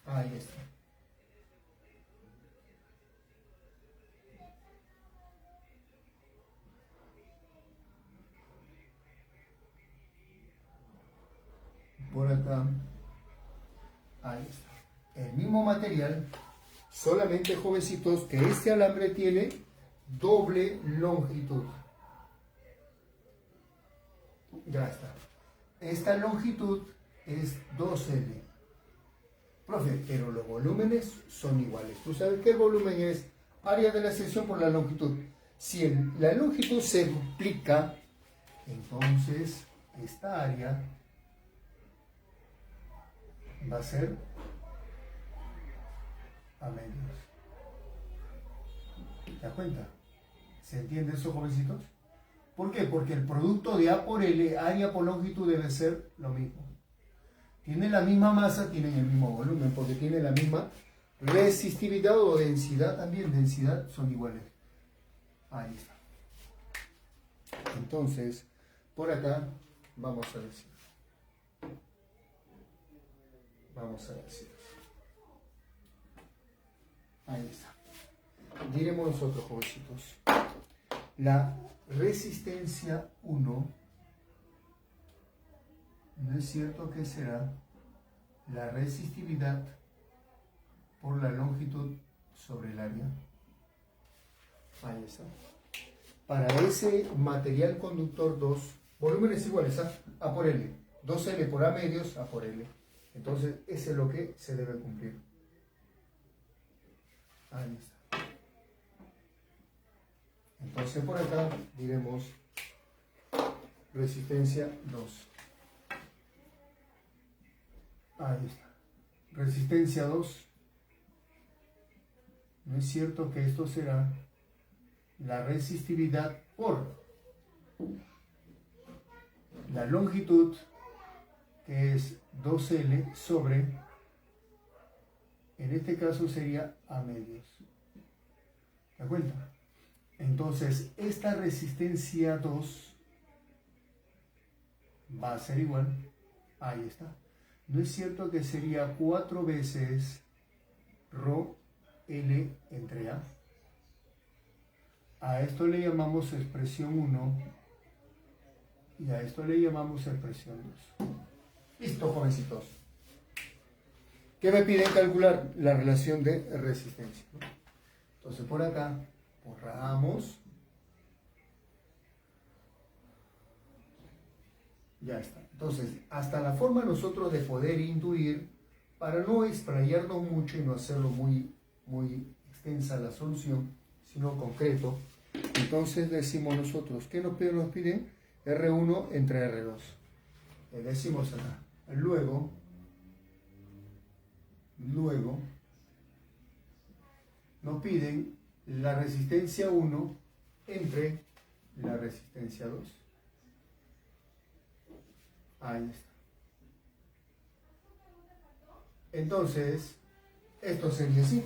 Ahí está. Por acá. Ahí está. El mismo material, solamente, jovencitos, que este alambre tiene doble longitud. Ya está. Esta longitud es 2L. Profe, pero los volúmenes son iguales. Tú sabes que el volumen es área de la sección por la longitud. Si la longitud se duplica, entonces esta área va a ser a medios. ¿Te das cuenta? ¿Se entiende eso, jovencitos? ¿Por qué? Porque el producto de A por L, área por longitud, debe ser lo mismo. Tienen la misma masa, tienen el mismo volumen, porque tienen la misma resistividad o densidad también. Densidad son iguales. Ahí está. Entonces, por acá vamos a decir. Ahí está. Diremos nosotros, jovencitos. La resistencia 1, ¿no es cierto que será la resistividad por la longitud sobre el área? Ahí está. Para ese material conductor 2, volúmenes iguales, A por L. 2L por A medios, A por L. Entonces, ese es lo que se debe cumplir. Ahí está. Entonces, por acá diremos resistencia 2. Ahí está. Resistencia 2. ¿No es cierto que esto será la resistividad por la longitud, que es 2L sobre, en este caso sería A medios? ¿Te das cuenta? Entonces, esta resistencia 2 va a ser igual, ahí está. ¿No es cierto que sería 4 veces ρ L entre A? A esto le llamamos expresión 1 y a esto le llamamos expresión 2. Listo, jovencitos. ¿Qué me piden calcular? La relación de resistencia, ¿no? Entonces, por acá borramos. Ya está. Entonces, hasta la forma nosotros de poder intuir, para no explayarnos mucho y no hacerlo muy extensa la solución, sino concreto, entonces decimos nosotros, ¿qué nos piden? R1 entre R2. Le decimos acá. Luego nos piden la resistencia 1 entre la resistencia 2. Ahí está. Entonces, esto sería así.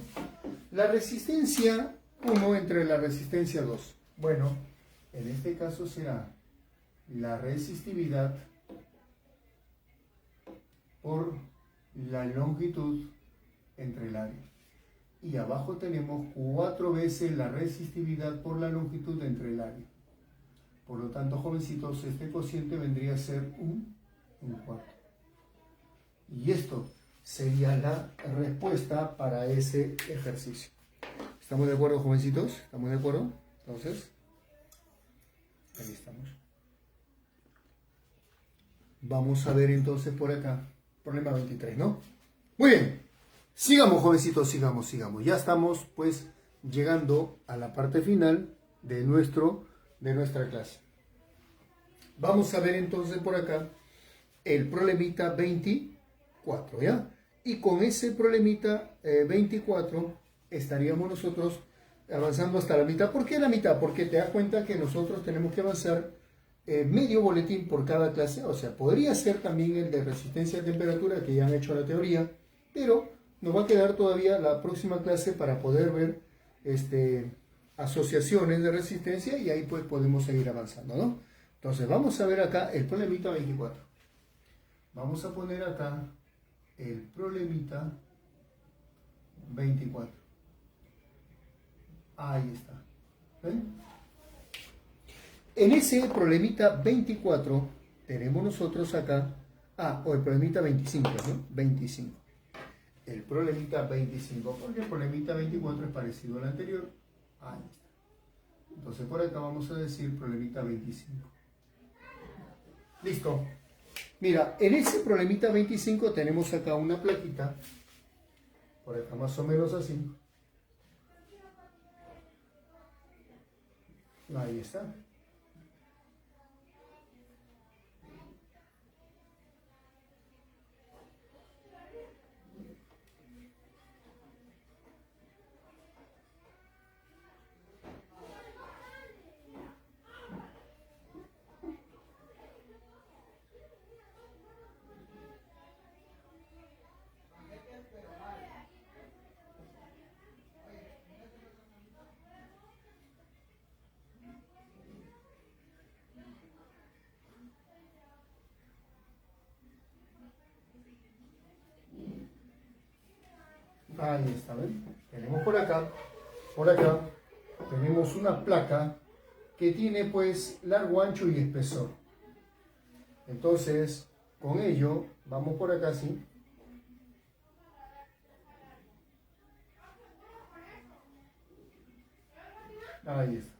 La resistencia 1 entre la resistencia 2. Bueno, en este caso será la resistividad por la longitud entre el área. Y abajo tenemos 4 veces la resistividad por la longitud entre el área. Por lo tanto, jovencitos, este cociente vendría a ser un cuarto. Y esto sería la respuesta para ese ejercicio. ¿Estamos de acuerdo, jovencitos? ¿Estamos de acuerdo? Entonces, ahí estamos. Vamos a ver entonces por acá, problema 23, ¿no? Muy bien, sigamos, jovencitos, sigamos. Ya estamos pues llegando a la parte final de nuestra clase. Vamos a ver entonces por acá el problemita 24, ¿ya? Y con ese problemita 24 estaríamos nosotros avanzando hasta la mitad. ¿Por qué la mitad? Porque te das cuenta que nosotros tenemos que avanzar medio boletín por cada clase. O sea, podría ser también el de resistencia a temperatura, que ya han hecho la teoría, pero nos va a quedar todavía la próxima clase para poder ver asociaciones de resistencia, y ahí pues podemos seguir avanzando, ¿no? Entonces vamos a ver acá el problemita 24. Vamos a poner acá el problemita 24. Ahí está. ¿Ven? En ese problemita 24 tenemos nosotros acá, o el problemita 25, ¿no? 25. El problemita 25, porque el problemita 24 es parecido al anterior. Ahí está. Entonces por acá vamos a decir problemita 25. Listo. Mira, en ese problemita 25 tenemos acá una plaquita, por acá más o menos así. Ahí está. Ahí está, ¿ven? Tenemos por acá, tenemos una placa que tiene pues largo, ancho y espesor. Entonces, con ello, vamos por acá así. Ahí está.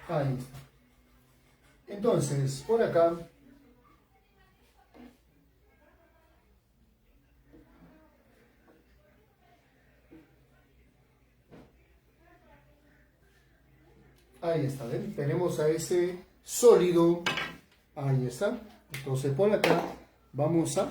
Ahí está. Entonces, por acá, ahí está, ¿ven? Tenemos a ese sólido, ahí está. Entonces, por acá, vamos a...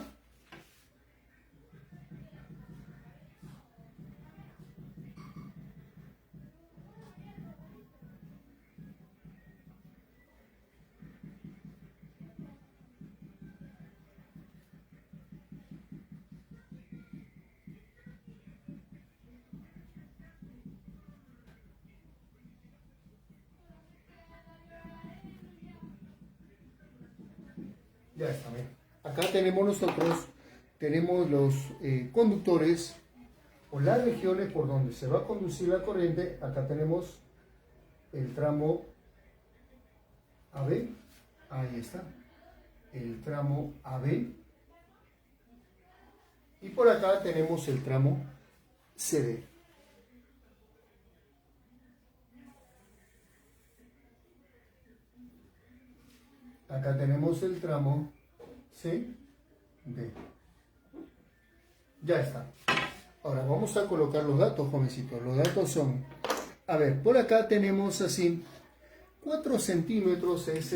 Ya está, bien. Acá tenemos nosotros, tenemos los conductores o las regiones por donde se va a conducir la corriente. Acá tenemos el tramo AB, ahí está, el tramo AB. Y por acá tenemos el tramo CD. Acá tenemos el tramo CD. Ya está. Ahora vamos a colocar los datos, jovencitos. Los datos son, a ver, por acá tenemos así, 4 centímetros es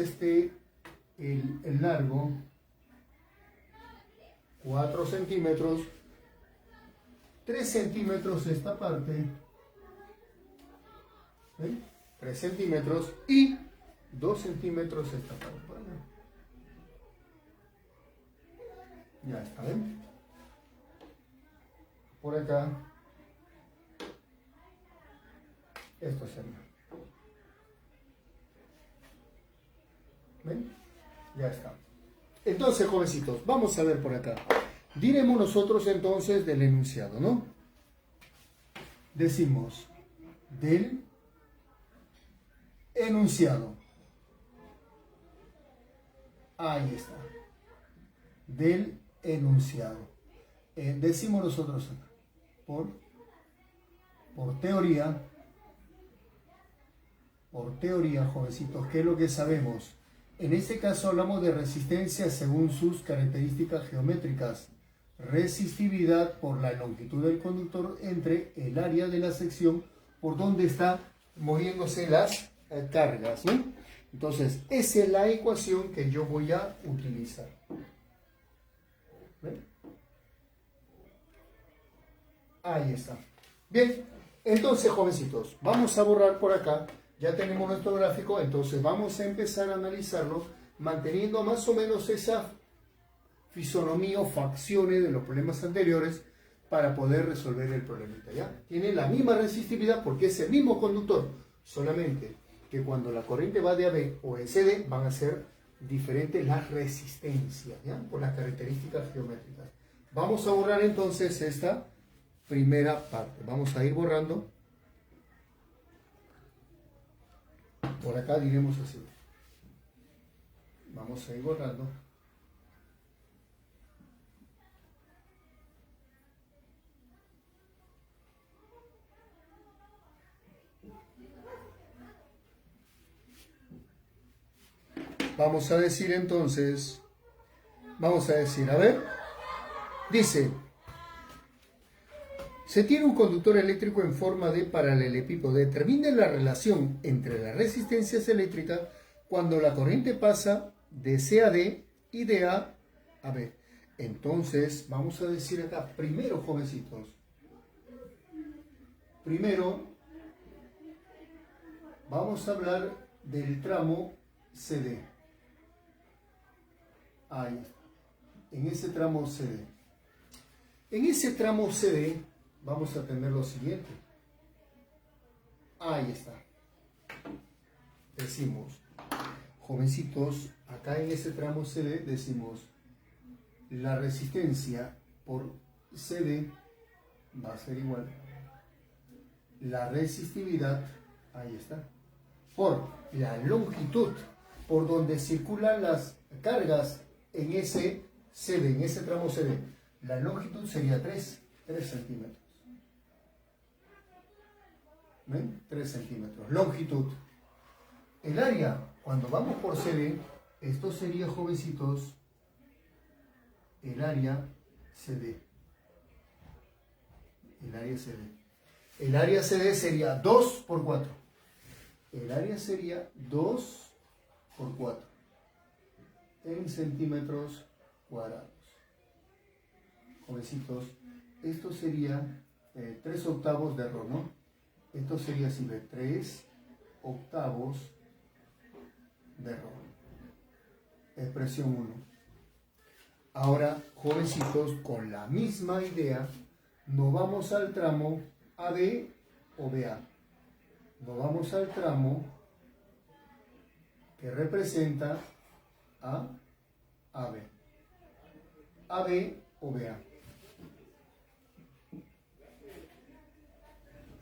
el largo, 4 centímetros, 3 centímetros esta parte, ¿ven? 3 centímetros y 2 centímetros esta parte. Ya está, ¿ven? Por acá, esto sería. ¿Ven? Ya está. Entonces, jovencitos, vamos a ver por acá. Diremos nosotros entonces del enunciado, ¿no? Decimos del enunciado. Ahí está. Del enunciado. Decimos nosotros acá. Por teoría, jovencitos, ¿qué es lo que sabemos? En este caso hablamos de resistencia según sus características geométricas. Resistividad por la longitud del conductor entre el área de la sección por donde está moviéndose las cargas, ¿no? Entonces, esa es la ecuación que yo voy a utilizar. ¿Ven? Ahí está. Bien, entonces, jovencitos, vamos a borrar por acá. Ya tenemos nuestro gráfico, entonces vamos a empezar a analizarlo manteniendo más o menos esa fisonomía o facciones de los problemas anteriores, para poder resolver el problemita, ¿ya? Tiene la misma resistividad porque es el mismo conductor, solamente que cuando la corriente va de AB o en CD van a ser diferentes las resistencias, ¿ya? Por las características geométricas. Vamos a borrar entonces esta primera parte. Vamos a ir borrando. Por acá diremos así. Vamos a ir borrando. Vamos a decir entonces, a ver, dice, se tiene un conductor eléctrico en forma de paralelepípedo. Determine la relación entre las resistencias eléctricas cuando la corriente pasa de C a D y de A a B. Entonces, vamos a decir acá, primero, jovencitos, primero vamos a hablar del tramo CD. Ahí está, en ese tramo CD. En ese tramo CD vamos a tener lo siguiente. Ahí está. Decimos, jovencitos, acá en ese tramo CD decimos la resistencia por CD va a ser igual. La resistividad, ahí está, por la longitud por donde circulan las cargas en ese CD, en ese tramo CD. La longitud sería 3 centímetros. ¿Ven? 3 centímetros. Longitud. El área, cuando vamos por CD, esto sería, jovencitos, el área CD. El área CD. El área CD sería 2 por 4. El área sería 2 por 4 en centímetros cuadrados. Jovencitos, esto sería 3 octavos de ρ, ¿no? Esto sería así de 3 octavos de ρ. Expresión 1. Ahora, jovencitos, con la misma idea, nos vamos al tramo AB o BA. Nos vamos al tramo que representa a AB. AB o BA.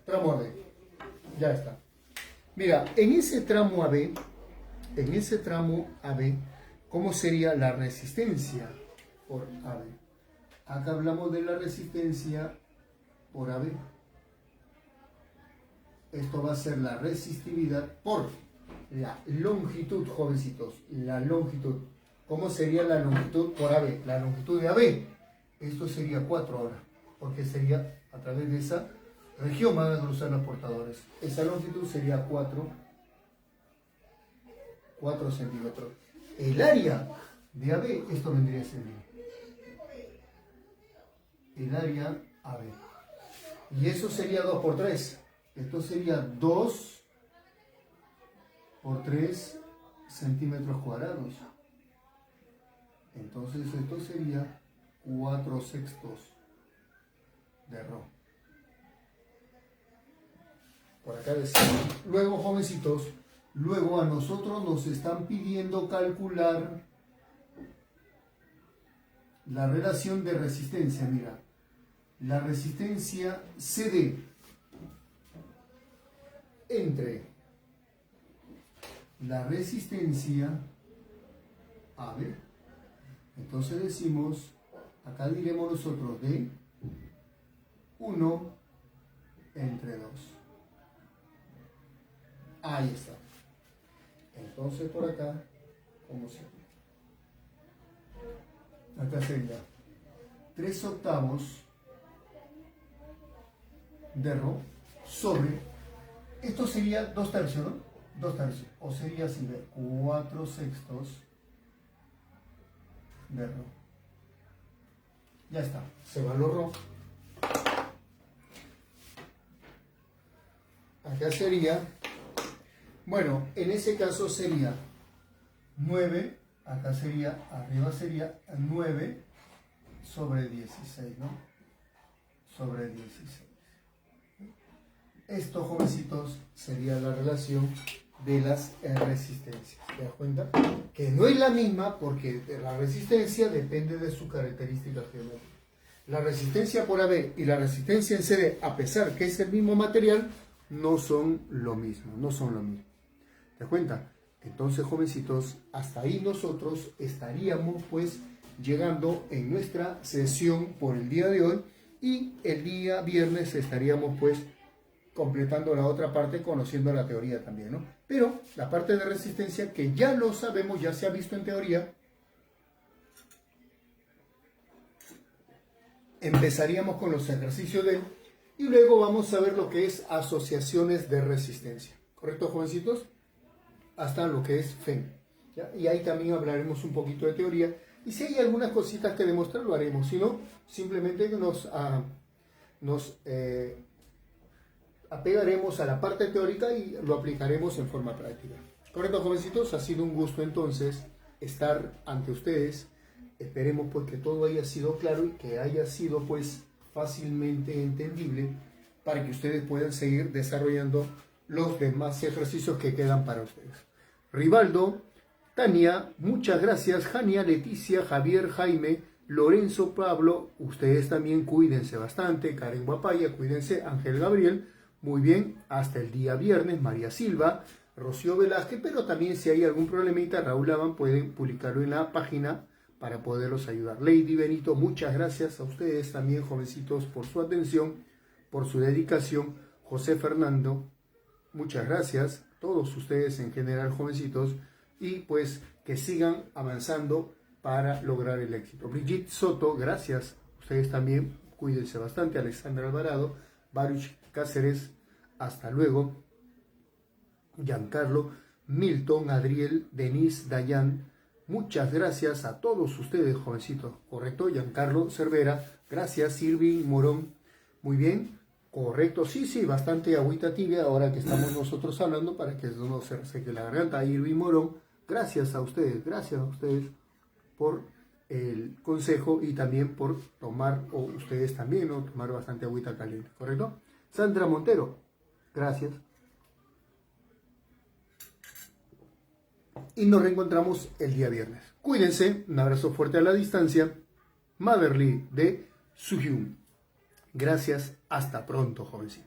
Tramo AB. Ya está. Mira, en ese tramo AB, ¿cómo sería la resistencia por AB? Acá hablamos de la resistencia por AB. Esto va a ser la resistividad por la longitud, jovencitos. La longitud. ¿Cómo sería la longitud por AB? La longitud de AB. Esto sería 4 ahora, porque sería a través de esa región van a cruzar los portadores. Esa longitud sería 4 centímetros. El área de AB, esto vendría a ser el área AB. Y eso sería 2 por 3. Esto sería 2 por 3 centímetros cuadrados. Entonces esto sería 4 sextos de ρ. Por acá decimos. Luego, jovencitos, luego a nosotros nos están pidiendo calcular la relación de resistencia. Mira, la resistencia CD entre la resistencia AB. Entonces decimos, acá diremos nosotros de 1 entre 2. Ahí está. Entonces por acá, ¿cómo se llama? Acá sería 3 octavos de ρ sobre, esto sería 2 tercios, ¿no? 2 tercios, o sería así de 4 sextos de ρ. Ya está, se va lo ρ. Acá sería, bueno, en ese caso sería 9, acá sería, arriba sería 9 sobre 16, ¿no? sobre 16. Esto, jovencitos, sería la relación de las resistencias. ¿Te das cuenta? Que no es la misma porque la resistencia depende de su característica geométrica. La resistencia por AB y la resistencia en CD, a pesar que es el mismo material, no son lo mismo, no son lo mismo. ¿Te das cuenta? Entonces, jovencitos, hasta ahí nosotros estaríamos pues llegando en nuestra sesión por el día de hoy, y el día viernes estaríamos pues completando la otra parte, conociendo la teoría también, ¿no? Pero la parte de resistencia, que ya lo sabemos, ya se ha visto en teoría, empezaríamos con los ejercicios de él, y luego vamos a ver lo que es asociaciones de resistencia. ¿Correcto, jovencitos? Hasta lo que es FEM. ¿Ya? Y ahí también hablaremos un poquito de teoría. Y si hay algunas cositas que demostrar, lo haremos. Si no, simplemente nos apegaremos a la parte teórica y lo aplicaremos en forma práctica. Correcto, jovencitos, ha sido un gusto entonces estar ante ustedes. Esperemos pues que todo haya sido claro y que haya sido pues fácilmente entendible para que ustedes puedan seguir desarrollando los demás ejercicios que quedan para ustedes. Rivaldo, Tania, muchas gracias. Jania, Leticia, Javier, Jaime, Lorenzo, Pablo, ustedes también cuídense bastante. Karen Guapaya, cuídense. Ángel Gabriel, muy bien, hasta el día viernes. María Silva, Rocío Velázquez, pero también si hay algún problemita, Raúl Lavan, pueden publicarlo en la página para poderlos ayudar. Lady Benito, muchas gracias a ustedes también, jovencitos, por su atención, por su dedicación. José Fernando, muchas gracias. Todos ustedes en general, jovencitos, y pues que sigan avanzando para lograr el éxito. Brigitte Soto, gracias. Ustedes también, cuídense bastante. Alexandra Alvarado, Baruch Cáceres, hasta luego. Giancarlo, Milton, Adriel, Denise, Dayan, muchas gracias a todos ustedes, jovencitos. Correcto, Giancarlo Cervera, gracias. Irving Morón, muy bien. Correcto, sí, bastante agüita tibia ahora que estamos nosotros hablando para que no se reseque la garganta. Irving Morón, gracias a ustedes por el consejo y también por tomar, o ustedes también, ¿no? Tomar bastante agüita caliente, ¿correcto? Sandra Montero, gracias. Y nos reencontramos el día viernes. Cuídense, un abrazo fuerte a la distancia. Motherly de Suhyun. Gracias, hasta pronto, jovencito.